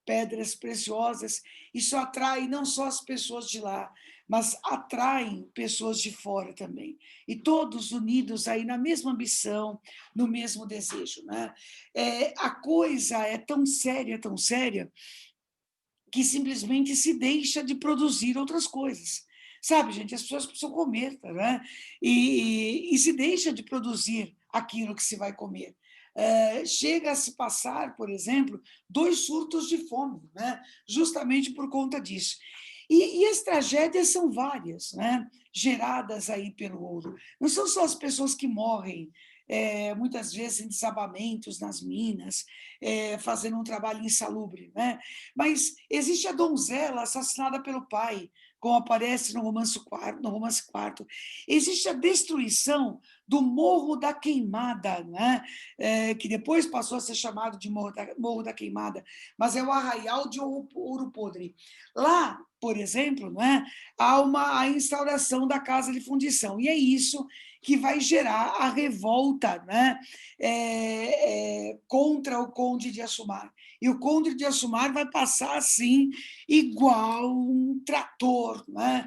pedras preciosas, isso atrai não só as pessoas de lá, mas atraem pessoas de fora também. E todos unidos aí na mesma ambição, no mesmo desejo. Né? A coisa é tão séria, que simplesmente se deixa de produzir outras coisas. Sabe, gente, as pessoas precisam comer, tá, né? E se deixa de produzir aquilo que se vai comer. Chega a se passar, por exemplo, 2 surtos de fome, né? Justamente por conta disso. E as tragédias são várias, né? Geradas aí pelo ouro. Não são só as pessoas que morrem, muitas vezes em desabamentos nas minas, fazendo um trabalho insalubre, né? Mas existe a donzela assassinada pelo pai, como aparece no romance quarto. Existe a destruição do Morro da Queimada, né? Que depois passou a ser chamado de Morro da Queimada, mas é o arraial de Ouro Podre. Lá, por exemplo, né, há a instauração da casa de fundição, e é isso que vai gerar a revolta, né, contra o Conde de Assumar. E o Conde de Assumar vai passar, assim, igual um trator, né,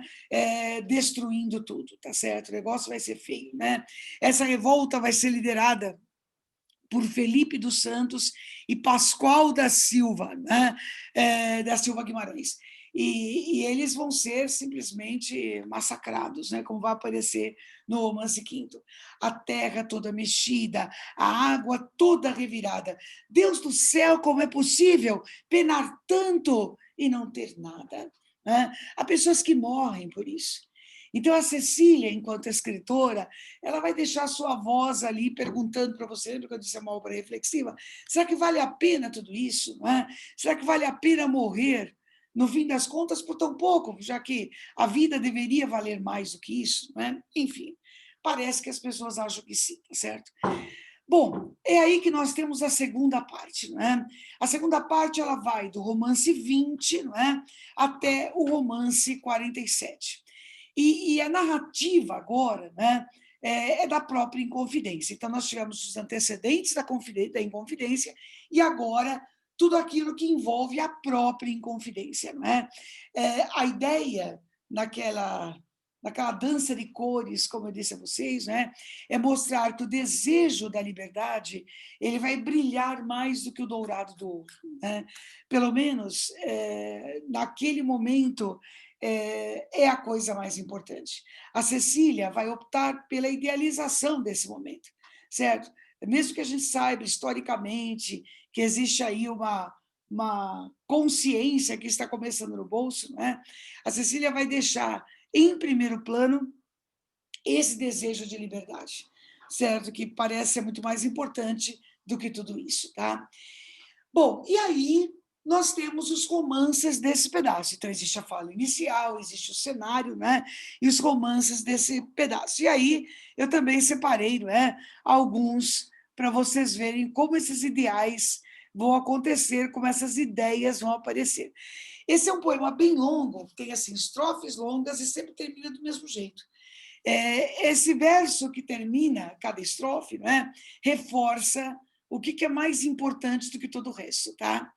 destruindo tudo, tá certo? O negócio vai ser feio, né? Essa revolta vai ser liderada por Felipe dos Santos e Pascoal da Silva, né? Da Silva Guimarães. E eles vão ser simplesmente massacrados, né? Como vai aparecer no romance quinto. A terra toda mexida, a água toda revirada. Deus do céu, como é possível penar tanto e não ter nada? Né? Há pessoas que morrem por isso. Então, a Cecília, enquanto escritora, ela vai deixar a sua voz ali perguntando para você, lembra que eu disse uma obra reflexiva? Será que vale a pena tudo isso? Não é? Será que vale a pena morrer, no fim das contas, por tão pouco, já que a vida deveria valer mais do que isso? Não é? Enfim, parece que as pessoas acham que sim, certo? Bom, é aí que nós temos a segunda parte. Não é? A segunda parte ela vai do romance 20, não é? Até o romance 47. E a narrativa agora, né, é da própria Inconfidência. Então, nós tivemos os antecedentes da Inconfidência e agora tudo aquilo que envolve a própria Inconfidência. Não é? A ideia naquela dança de cores, como eu disse a vocês, né, é mostrar que o desejo da liberdade ele vai brilhar mais do que o dourado do ouro. Né? Pelo menos, naquele momento é a coisa mais importante. A Cecília vai optar pela idealização desse momento, certo? Mesmo que a gente saiba historicamente que existe aí uma consciência que está começando no bolso, né? A Cecília vai deixar em primeiro plano esse desejo de liberdade, certo? Que parece ser muito mais importante do que tudo isso, tá? Bom, e aí nós temos os romances desse pedaço. Então, existe a fala inicial, existe o cenário, né? E os romances desse pedaço. E aí eu também separei, não é, alguns para vocês verem como esses ideais vão acontecer, como essas ideias vão aparecer. Esse é um poema bem longo, tem assim estrofes longas e sempre termina do mesmo jeito. Esse verso que termina cada estrofe, né, reforça o que é mais importante do que todo o resto, tá?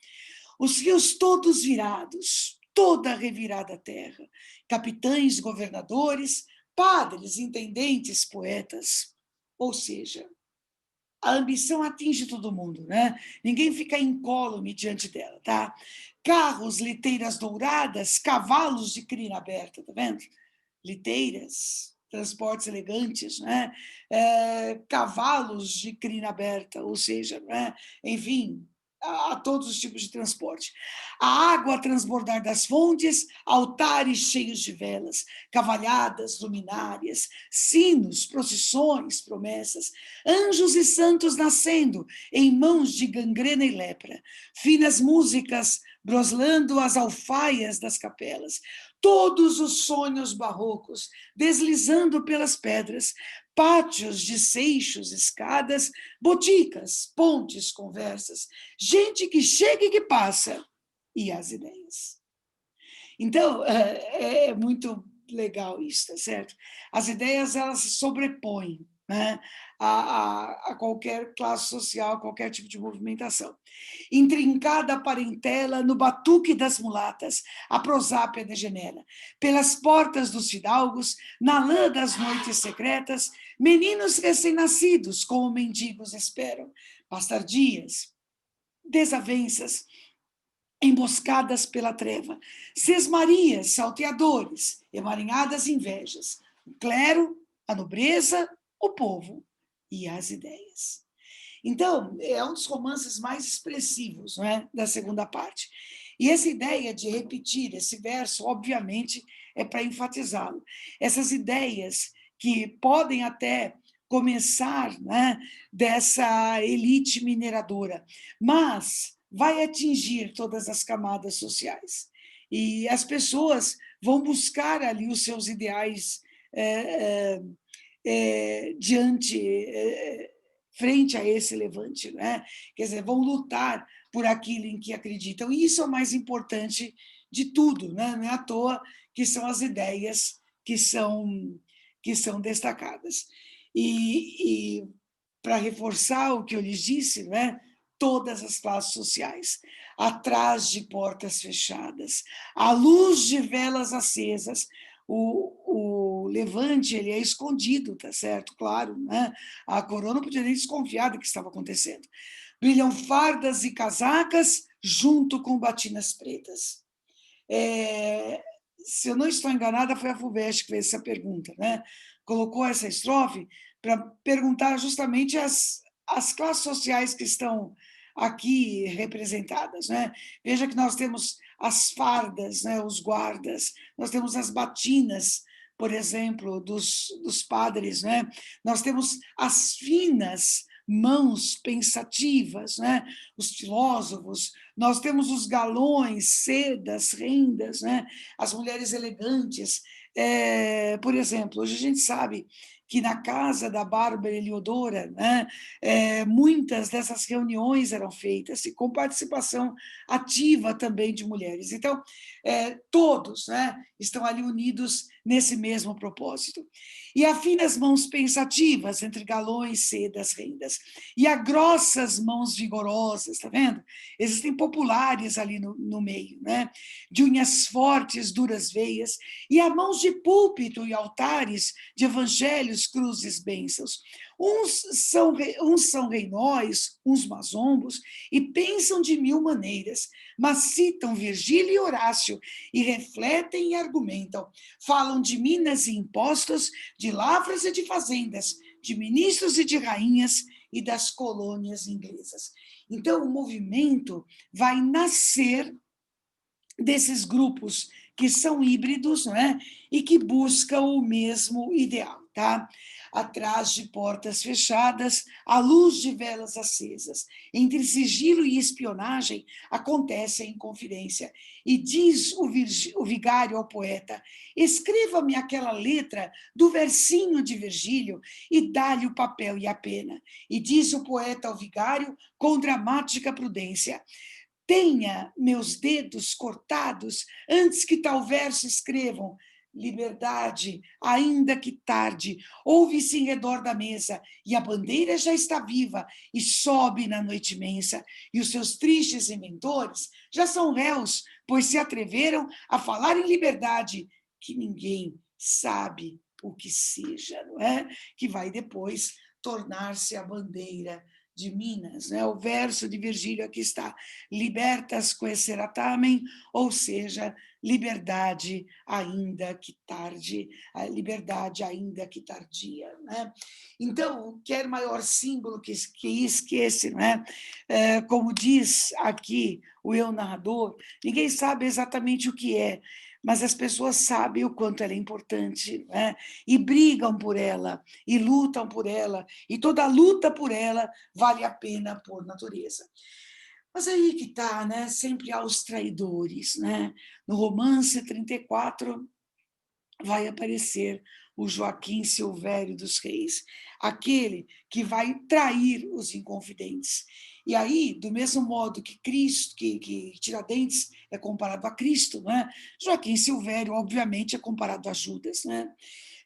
Os rios todos virados, toda revirada terra, capitães, governadores, padres, intendentes, poetas. Ou seja, a ambição atinge todo mundo, né? Ninguém fica incólume diante dela, tá? Carros, liteiras douradas, cavalos de crina aberta, tá vendo? Liteiras, transportes elegantes, né? Cavalos de crina aberta, ou seja, né? Enfim, a todos os tipos de transporte. A água a transbordar das fontes, altares cheios de velas, cavalhadas, luminárias, sinos, procissões, promessas, anjos e santos nascendo em mãos de gangrena e lepra, finas músicas broslando as alfaias das capelas, todos os sonhos barrocos deslizando pelas pedras, pátios de seixos, escadas, boticas, pontes, conversas, gente que chega e que passa, e as ideias. Então, é muito legal isso, tá certo? As ideias, elas se sobrepõem, né, a qualquer classe social, qualquer tipo de movimentação. Intrincada parentela no batuque das mulatas, a prosápia degenera. Pelas portas dos fidalgos, na lã das noites secretas, meninos recém-nascidos, como mendigos esperam. Bastardias, desavenças, emboscadas pela treva, sesmarias, salteadores, emaranhadas invejas, o clero, a nobreza, o povo e as ideias. Então, é um dos romances mais expressivos, não é, da segunda parte. E essa ideia de repetir esse verso, obviamente, é para enfatizá-lo. Essas ideias que podem até começar, né, dessa elite mineradora, mas vai atingir todas as camadas sociais. E as pessoas vão buscar ali os seus ideais diante, frente a esse levante, né? Quer dizer, vão lutar por aquilo em que acreditam. E isso é o mais importante de tudo, né? Não é à toa que são as ideias que são destacadas. E para reforçar o que eu lhes disse, né? Todas as classes sociais, atrás de portas fechadas, à luz de velas acesas, o levante ele é escondido, tá certo? Claro, né? A coroa não podia nem desconfiar do que estava acontecendo. Brilham fardas e casacas junto com batinas pretas. Se eu não estou enganada, foi a FUVEST que fez essa pergunta, né? Colocou essa estrofe para perguntar justamente as classes sociais que estão aqui representadas, né? Veja que nós temos as fardas, né, os guardas, nós temos as batinas, por exemplo, dos padres, né? Nós temos as finas mãos pensativas, né? Os filósofos, nós temos os galões, sedas, rendas, né? As mulheres elegantes. Por exemplo, hoje a gente sabe que na casa da Bárbara Eliodora, né, muitas dessas reuniões eram feitas e com participação ativa também de mulheres. Então, todos, né, estão ali unidos nesse mesmo propósito. E há finas mãos pensativas entre galões, sedas, rendas, e há grossas mãos vigorosas, tá vendo? Existem populares ali no meio, né? De unhas fortes, duras veias, e há mãos de púlpito e altares, de evangelhos, cruzes, bênçãos. Uns são reinóis, uns mazombos, e pensam de mil maneiras, mas citam Virgílio e Horácio, e refletem e argumentam. Falam de minas e impostos, de lavras e de fazendas, de ministros e de rainhas, e das colônias inglesas. Então, o movimento vai nascer desses grupos que são híbridos, não é? E que buscam o mesmo ideal, tá? Atrás de portas fechadas, à luz de velas acesas, entre sigilo e espionagem, acontece a inconfidência. E diz o vigário ao poeta: escreva-me aquela letra do versinho de Virgílio e dá-lhe o papel e a pena. E diz o poeta ao vigário com dramática prudência: tenha meus dedos cortados antes que tal verso escrevam. Liberdade, ainda que tarde, ouve-se em redor da mesa, e a bandeira já está viva e sobe na noite imensa, e os seus tristes inventores já são réus, pois se atreveram a falar em liberdade, que ninguém sabe o que seja, não é? Que vai depois tornar-se a bandeira de Minas, né? O verso de Virgílio aqui está: libertas quaeseratamen, ou seja, liberdade ainda que tarde, a liberdade ainda que tardia, né? Então, quer maior símbolo que esse, né? Como diz aqui o eu narrador, ninguém sabe exatamente o que é, mas as pessoas sabem o quanto ela é importante, né? E brigam por ela, e lutam por ela, e toda luta por ela vale a pena por natureza. Mas aí que está, né? Sempre há os traidores, né? No romance 34 vai aparecer o Joaquim Silvério dos Reis, aquele que vai trair os inconfidentes. E aí, do mesmo modo que Cristo, que Tiradentes é comparado a Cristo, né? Joaquim Silvério, obviamente, é comparado a Judas, né?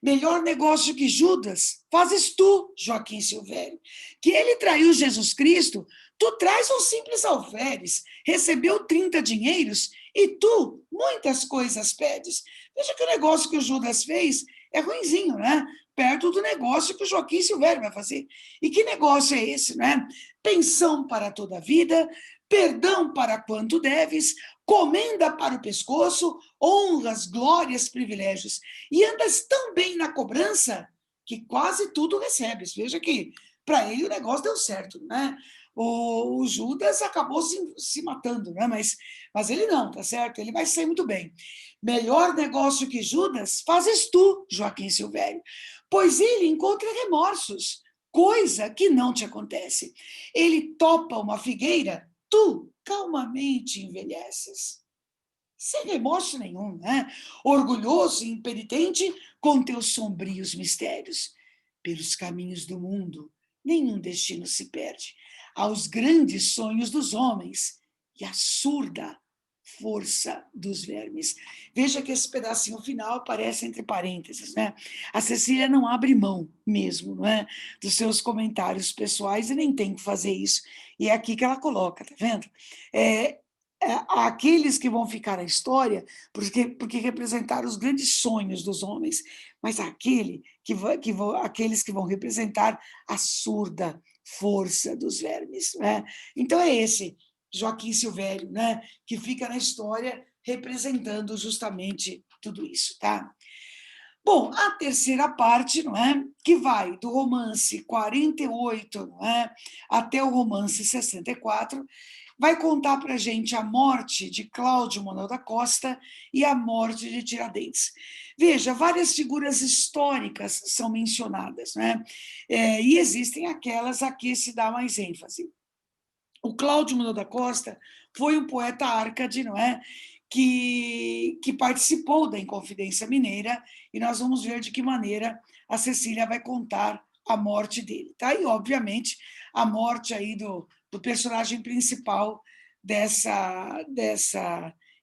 Melhor negócio que Judas fazes tu, Joaquim Silvério. Que ele traiu Jesus Cristo, tu traz um simples alferes, recebeu 30 dinheiros e tu muitas coisas pedes. Veja que o negócio que o Judas fez é ruinzinho, né? Perto do negócio que o Joaquim Silvério vai fazer. E que negócio é esse, né? Pensão para toda a vida, perdão para quanto deves, comenda para o pescoço, honras, glórias, privilégios. E andas tão bem na cobrança que quase tudo recebes. Veja que para ele o negócio deu certo, né? O Judas acabou se matando, né? Mas ele não, tá certo? Ele vai sair muito bem. Melhor negócio que Judas fazes tu, Joaquim Silvério, pois ele encontra remorsos, coisa que não te acontece. Ele topa uma figueira, tu calmamente envelheces. Sem remorso nenhum, né? Orgulhoso e impenitente com teus sombrios mistérios. Pelos caminhos do mundo, nenhum destino se perde. Aos grandes sonhos dos homens e à surda força dos vermes. Veja que esse pedacinho final aparece entre parênteses, né? A Cecília não abre mão mesmo, não é? Dos seus comentários pessoais e nem tem que fazer isso. E é aqui que ela coloca, tá vendo? Aqueles que vão ficar na história, porque representaram os grandes sonhos dos homens, mas aqueles que vão representar a surda força dos vermes. Né? Então é esse Joaquim Silvério, né, que fica na história representando justamente tudo isso. Tá? Bom, a terceira parte, não é, que vai do romance 48, não é, até o romance 64, vai contar para a gente a morte de Cláudio Manuel da Costa e a morte de Tiradentes. Veja, várias figuras históricas são mencionadas, né? E existem aquelas a que se dá mais ênfase. O Cláudio Manuel da Costa foi um poeta árcade, não é? Que participou da Inconfidência Mineira, e nós vamos ver de que maneira a Cecília vai contar a morte dele. Tá? E, obviamente, a morte aí do personagem principal dessa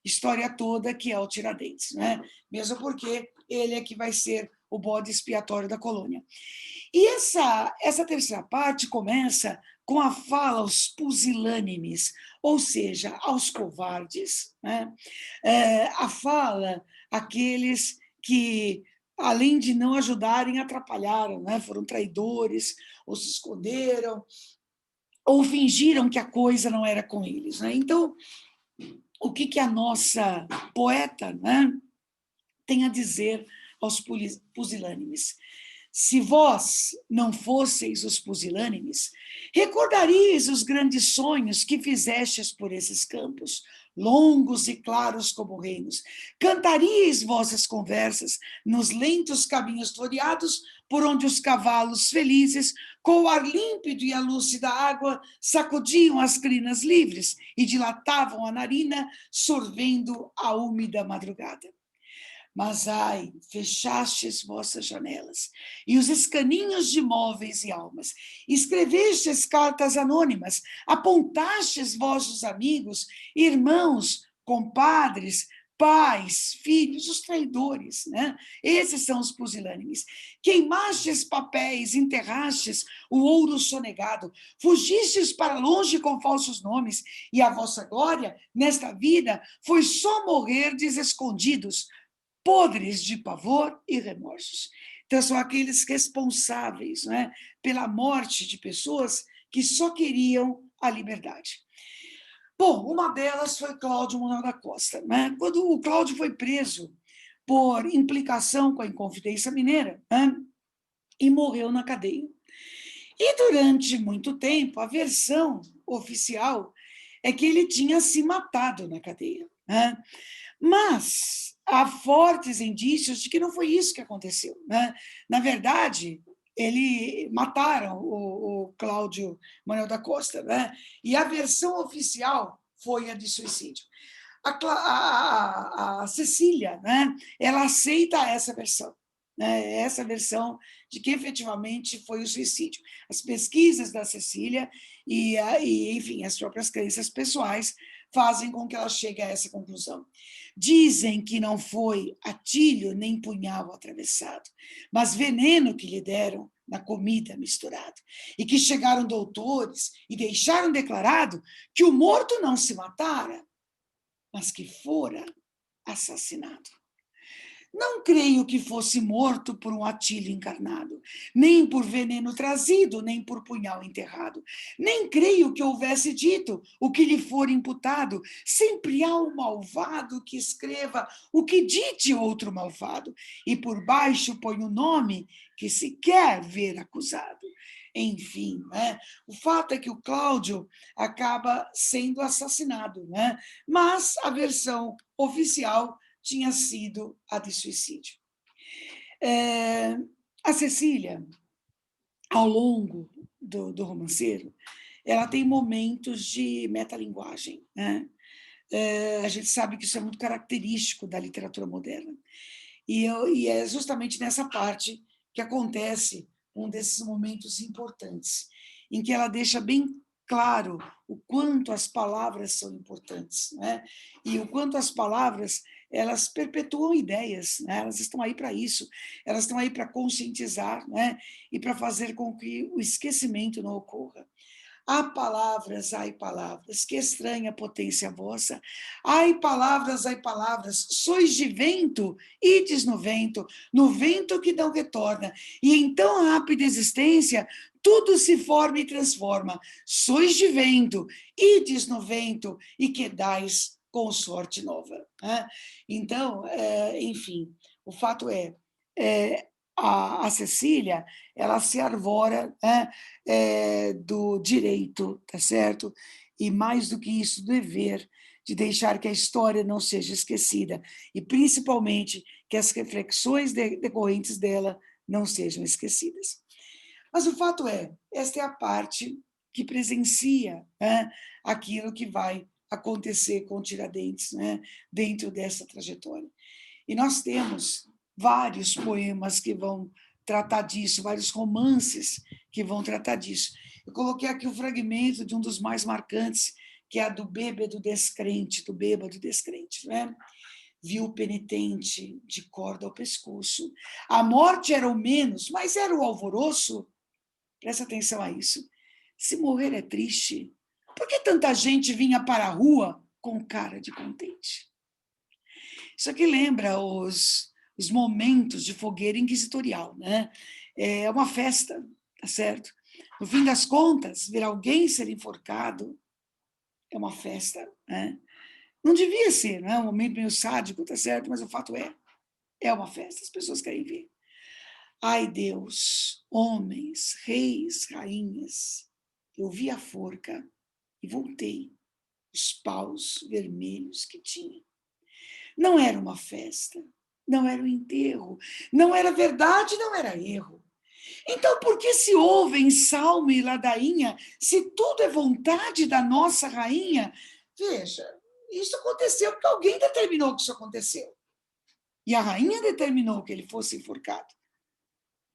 história toda, que é o Tiradentes, né? Mesmo porque ele é que vai ser o bode expiatório da colônia. E essa terceira parte começa com a fala aos pusilânimes, ou seja, aos covardes, né? A fala àqueles que, além de não ajudarem, atrapalharam, né? Foram traidores, ou se esconderam, ou fingiram que a coisa não era com eles, né? Então, o que a nossa poeta, né, tem a dizer aos pusilânimes? Se vós não fosseis os pusilânimes, recordaríeis os grandes sonhos que fizestes por esses campos, longos e claros como reinos. Cantaríeis vossas conversas nos lentos caminhos floreados, por onde os cavalos felizes, com o ar límpido e a lúcida água, sacudiam as crinas livres e dilatavam a narina, sorvendo a úmida madrugada. Mas, ai, fechastes vossas janelas, e os escaninhos de móveis e almas, escrevestes cartas anônimas, apontastes vossos amigos, irmãos, compadres, pais, filhos, os traidores, né? Esses são os pusilânimes. Queimastes papéis, enterrastes o ouro sonegado, fugistes para longe com falsos nomes, e a vossa glória, nesta vida, foi só morrerdes escondidos, podres de pavor e remorsos. Então, são aqueles responsáveis, né, pela morte de pessoas que só queriam a liberdade. Bom, uma delas foi Cláudio Manuel da Costa. Né? Quando o Cláudio foi preso por implicação com a Inconfidência Mineira, né, e morreu na cadeia. E durante muito tempo, a versão oficial é que ele tinha se matado na cadeia. Né? Mas há fortes indícios de que não foi isso que aconteceu. Né? Na verdade, mataram o Cláudio Manuel da Costa, né? E a versão oficial foi a de suicídio. A Cecília, né? Ela aceita essa versão. Né? Essa versão de que efetivamente foi o suicídio. As pesquisas da Cecília enfim, as próprias crenças pessoais fazem com que ela chegue a essa conclusão. Dizem que não foi atilho nem punhal atravessado, mas veneno que lhe deram na comida misturado, e que chegaram doutores e deixaram declarado que o morto não se matara, mas que fora assassinado. Não creio que fosse morto por um atilho encarnado, nem por veneno trazido, nem por punhal enterrado. Nem creio que houvesse dito o que lhe for imputado. Sempre há um malvado que escreva o que dite outro malvado, e por baixo põe o nome que se quer ver acusado. Enfim, né? O fato é que o Cláudio acaba sendo assassinado, né? Mas a versão oficial tinha sido a de suicídio. A Cecília, ao longo do romanceiro, ela tem momentos de metalinguagem. Né? A gente sabe que isso é muito característico da literatura moderna. E é justamente nessa parte que acontece um desses momentos importantes, em que ela deixa bem claro o quanto as palavras são importantes, né? E o quanto as palavras, elas perpetuam ideias, né? Elas estão aí para isso, elas estão aí para conscientizar, né? E para fazer com que o esquecimento não ocorra. Há palavras, ai palavras, que estranha potência vossa. Ai palavras, sois de vento, ides no vento que não retorna. E em tão rápida existência, tudo se forma e transforma. Sois de vento, ides no vento, e quedais com sorte nova. Né? Então, enfim, o fato a Cecília, ela se arvora, né, do direito, tá certo? E mais do que isso, do dever de deixar que a história não seja esquecida e principalmente que as reflexões decorrentes dela não sejam esquecidas. Mas o fato esta é a parte que presencia, né, aquilo que vai acontecer com Tiradentes, né, dentro dessa trajetória. E nós temos vários poemas que vão tratar disso, vários romances que vão tratar disso. Eu coloquei aqui o fragmento de um dos mais marcantes, que é a do bêbado descrente, né? Viu o penitente de corda ao pescoço. A morte era o menos, mas era o alvoroço. Presta atenção a isso. Se morrer é triste, por que tanta gente vinha para a rua com cara de contente? Isso aqui lembra os momentos de fogueira inquisitorial, né? É uma festa, tá certo? No fim das contas, ver alguém ser enforcado é uma festa, né? Não devia ser, não é um momento meio sádico, tá certo, mas o fato é uma festa, as pessoas querem ver. Ai, Deus, homens, reis, rainhas, eu vi a forca e voltei, os paus vermelhos que tinha. Não era uma festa, não era um enterro, não era verdade, não era erro. Então, por que se ouvem salmo e ladainha, se tudo é vontade da nossa rainha? Veja, isso aconteceu porque alguém determinou que isso aconteceu. E a rainha determinou que ele fosse enforcado.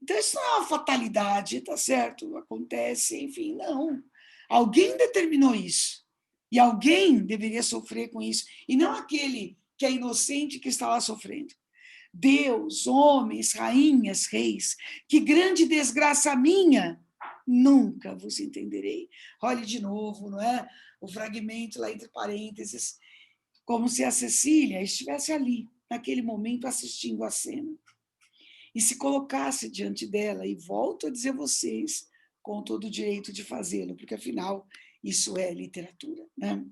Então, isso não é uma fatalidade, tá certo? Acontece, enfim, não. Alguém determinou isso. E alguém deveria sofrer com isso. E não aquele que é inocente que está lá sofrendo. Deus, homens, rainhas, reis, que grande desgraça minha, nunca vos entenderei. Olhe de novo, não é? O fragmento lá entre parênteses, como se a Cecília estivesse ali, naquele momento, assistindo a cena, e se colocasse diante dela, e volto a dizer a vocês, com todo o direito de fazê-lo, porque afinal isso é literatura, né?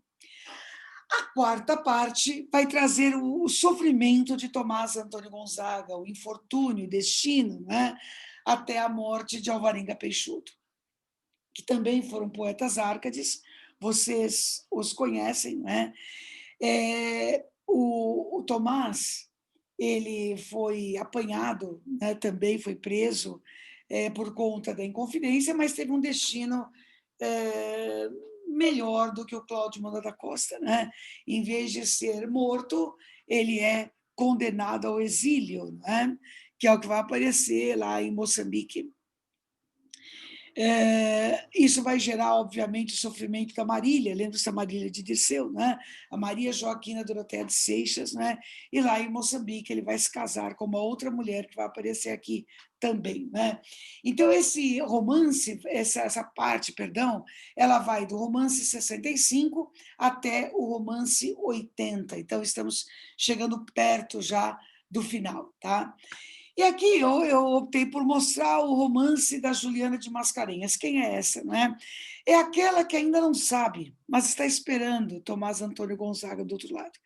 A quarta parte vai trazer o sofrimento de Tomás Antônio Gonzaga, o infortúnio, o destino, né? Até a morte de Alvarenga Peixoto, que também foram poetas árcades, vocês os conhecem, né? O Tomás, ele foi apanhado, né? Também foi preso por conta da Inconfidência, mas teve um destino melhor do que o Cláudio Manda da Costa, né? Em vez de ser morto, ele é condenado ao exílio, né? Que é o que vai aparecer lá em Moçambique. Isso vai gerar, obviamente, o sofrimento da Marília, lembra-se da Marília de Dirceu, né? A Maria Joaquina Doroteia de Seixas, né? E lá em Moçambique ele vai se casar com uma outra mulher que vai aparecer aqui também, né? Então esse romance, essa parte, perdão, ela vai do romance 65 até o romance 80. Então estamos chegando perto já do final, tá? E aqui eu optei por mostrar o romance da Juliana de Mascarenhas. Quem é essa, né? É aquela que ainda não sabe, mas está esperando Tomás Antônio Gonzaga do outro lado.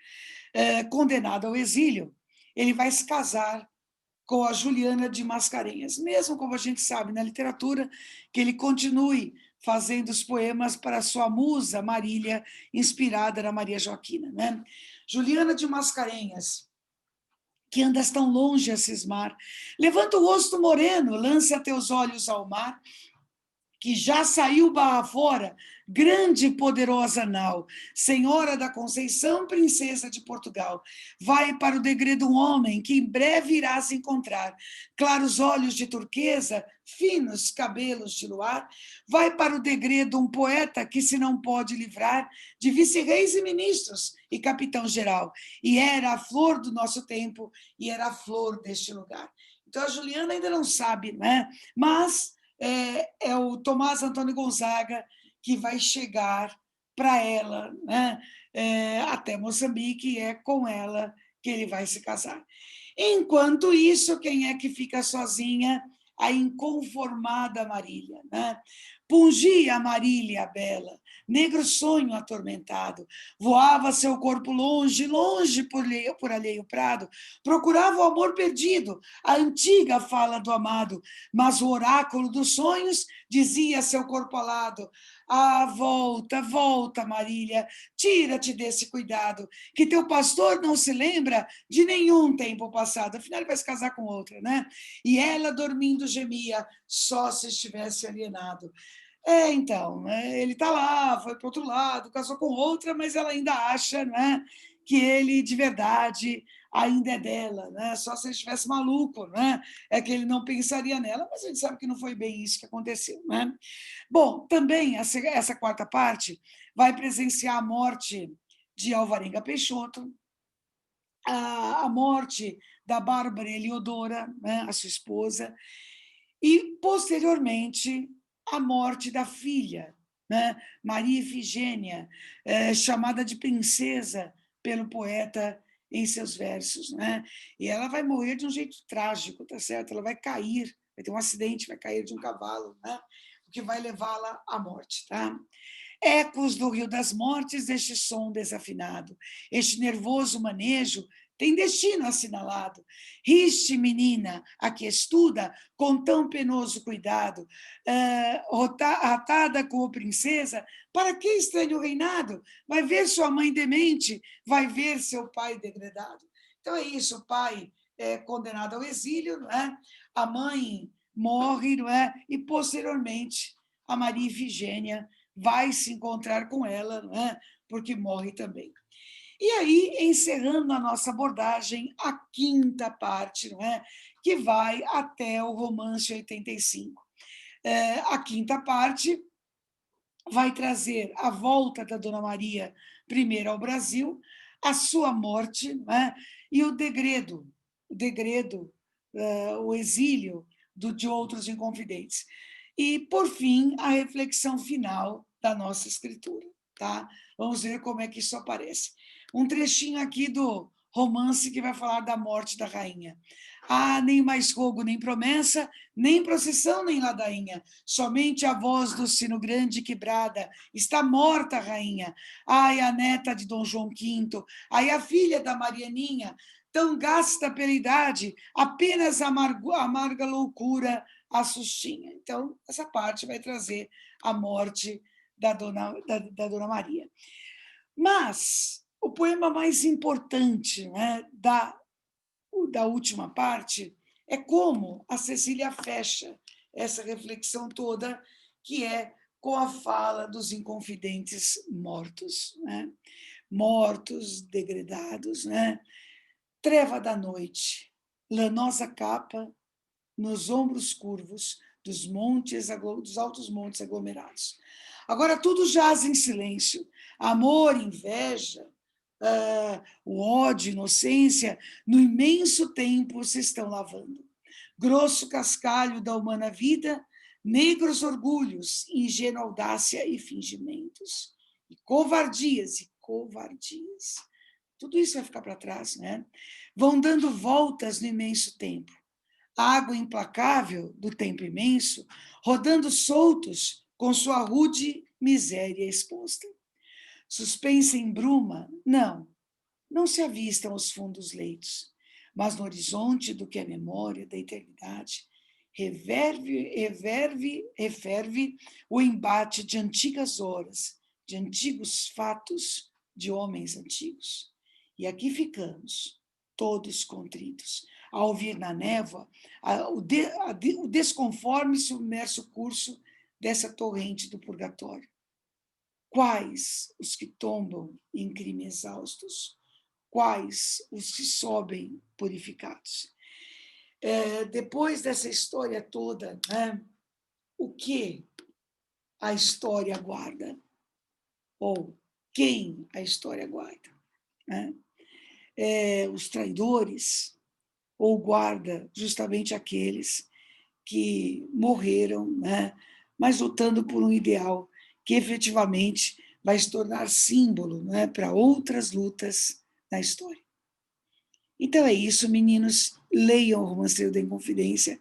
Condenado ao exílio, ele vai se casar com a Juliana de Mascarenhas, mesmo como a gente sabe na literatura, que ele continue fazendo os poemas para sua musa Marília, inspirada na Maria Joaquina, né? Juliana de Mascarenhas, que andas tão longe a cismar, levanta o rosto moreno, lança teus olhos ao mar, que já saiu barra fora, grande e poderosa nau, senhora da Conceição, princesa de Portugal. Vai para o degredo um homem que em breve irás encontrar, claros olhos de turquesa, finos cabelos de luar. Vai para o degredo um poeta que se não pode livrar de vice-reis e ministros e capitão-geral, e era a flor do nosso tempo, e era a flor deste lugar. Então a Juliana ainda não sabe, né? Mas é o Tomás Antônio Gonzaga que vai chegar para ela, né? Até Moçambique, e é com ela que ele vai se casar. Enquanto isso, quem é que fica sozinha? A inconformada Marília, né? Pungia Marília bela, negro sonho atormentado, voava seu corpo longe, longe por alheio prado, procurava o amor perdido, a antiga fala do amado, mas o oráculo dos sonhos dizia a seu corpo alado: ah, volta, volta, Marília, tira-te desse cuidado, que teu pastor não se lembra de nenhum tempo passado, afinal ele vai se casar com outra, né? E ela, dormindo, gemia, só se estivesse alienado. Então, né, ele está lá, foi para o outro lado, casou com outra, mas ela ainda acha, né, que ele, de verdade, ainda é dela, né? Só se ele estivesse maluco, né? É que ele não pensaria nela, mas a gente sabe que não foi bem isso que aconteceu, né? Bom, também essa quarta parte vai presenciar a morte de Alvarenga Peixoto, a morte da Bárbara Eliodora, né, a sua esposa, e, posteriormente, a morte da filha, né, Maria Efigênia, chamada de princesa pelo poeta em seus versos, né? E ela vai morrer de um jeito trágico, tá certo? Ela vai cair, vai ter um acidente, vai cair de um cavalo, né? o que vai levá-la à morte, tá? Ecos do Rio das Mortes, este som desafinado, este nervoso manejo tem destino assinalado. Riste, menina, a que estuda com tão penoso cuidado, atada como princesa, para que estranho reinado? Vai ver sua mãe demente, vai ver seu pai degradado. Então é isso, o pai é condenado ao exílio, não é? A mãe morre, não é? E posteriormente a Maria Ifigênia vai se encontrar com ela, não é? Porque morre também. E aí, encerrando a nossa abordagem, a quinta parte, não é? Que vai até o romance 85. A quinta parte vai trazer a volta da Dona Maria I ao Brasil, a sua morte, não é? E o degredo, o exílio de outros inconfidentes. E, por fim, a reflexão final da nossa escritura. Tá? Vamos ver como é que isso aparece. Um trechinho aqui do romance que vai falar da morte da rainha. Ah, nem mais rogo, nem promessa, nem procissão, nem ladainha. Somente a voz do sino grande que brada. Está morta a rainha. Ai, a neta de Dom João V. Ai, a filha da Marianinha. Tão gasta pela idade, apenas amarga loucura a sustinha. Então, essa parte vai trazer a morte da Dona Maria. Mas o poema mais importante, né, da última parte é como a Cecília fecha essa reflexão toda, que é com a fala dos inconfidentes mortos, né? Mortos, degradados, né? Treva da noite, lanosa capa nos ombros curvos dos altos montes aglomerados. Agora tudo jaz em silêncio. Amor, inveja, o ódio, inocência, no imenso tempo se estão lavando. Grosso cascalho da humana vida, negros orgulhos, ingênua audácia e fingimentos. E covardias. Tudo isso vai ficar para trás, né? Vão dando voltas no imenso tempo. A água implacável do tempo imenso, rodando soltos com sua rude miséria exposta. Suspensa em bruma, não se avistam os fundos leitos, mas no horizonte do que é memória da eternidade, referve o embate de antigas horas, de antigos fatos, de homens antigos. E aqui ficamos, todos contritos, a ouvir na névoa o desconforme e submerso curso dessa torrente do purgatório. Quais os que tombam em crime exaustos? Quais os que sobem purificados? Depois dessa história toda, né, o que a história guarda? Ou quem a história guarda? Né? Os traidores? Ou guarda justamente aqueles que morreram, né, mas lutando por um ideal que efetivamente vai se tornar símbolo, né, para outras lutas na história. Então é isso, meninos, leiam o Romanceiro da Inconfidência,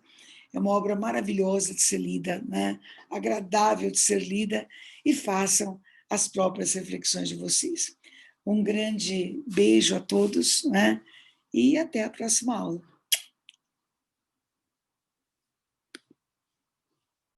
é uma obra maravilhosa de ser lida, né, agradável de ser lida, e façam as próprias reflexões de vocês. Um grande beijo a todos, né, e até a próxima aula.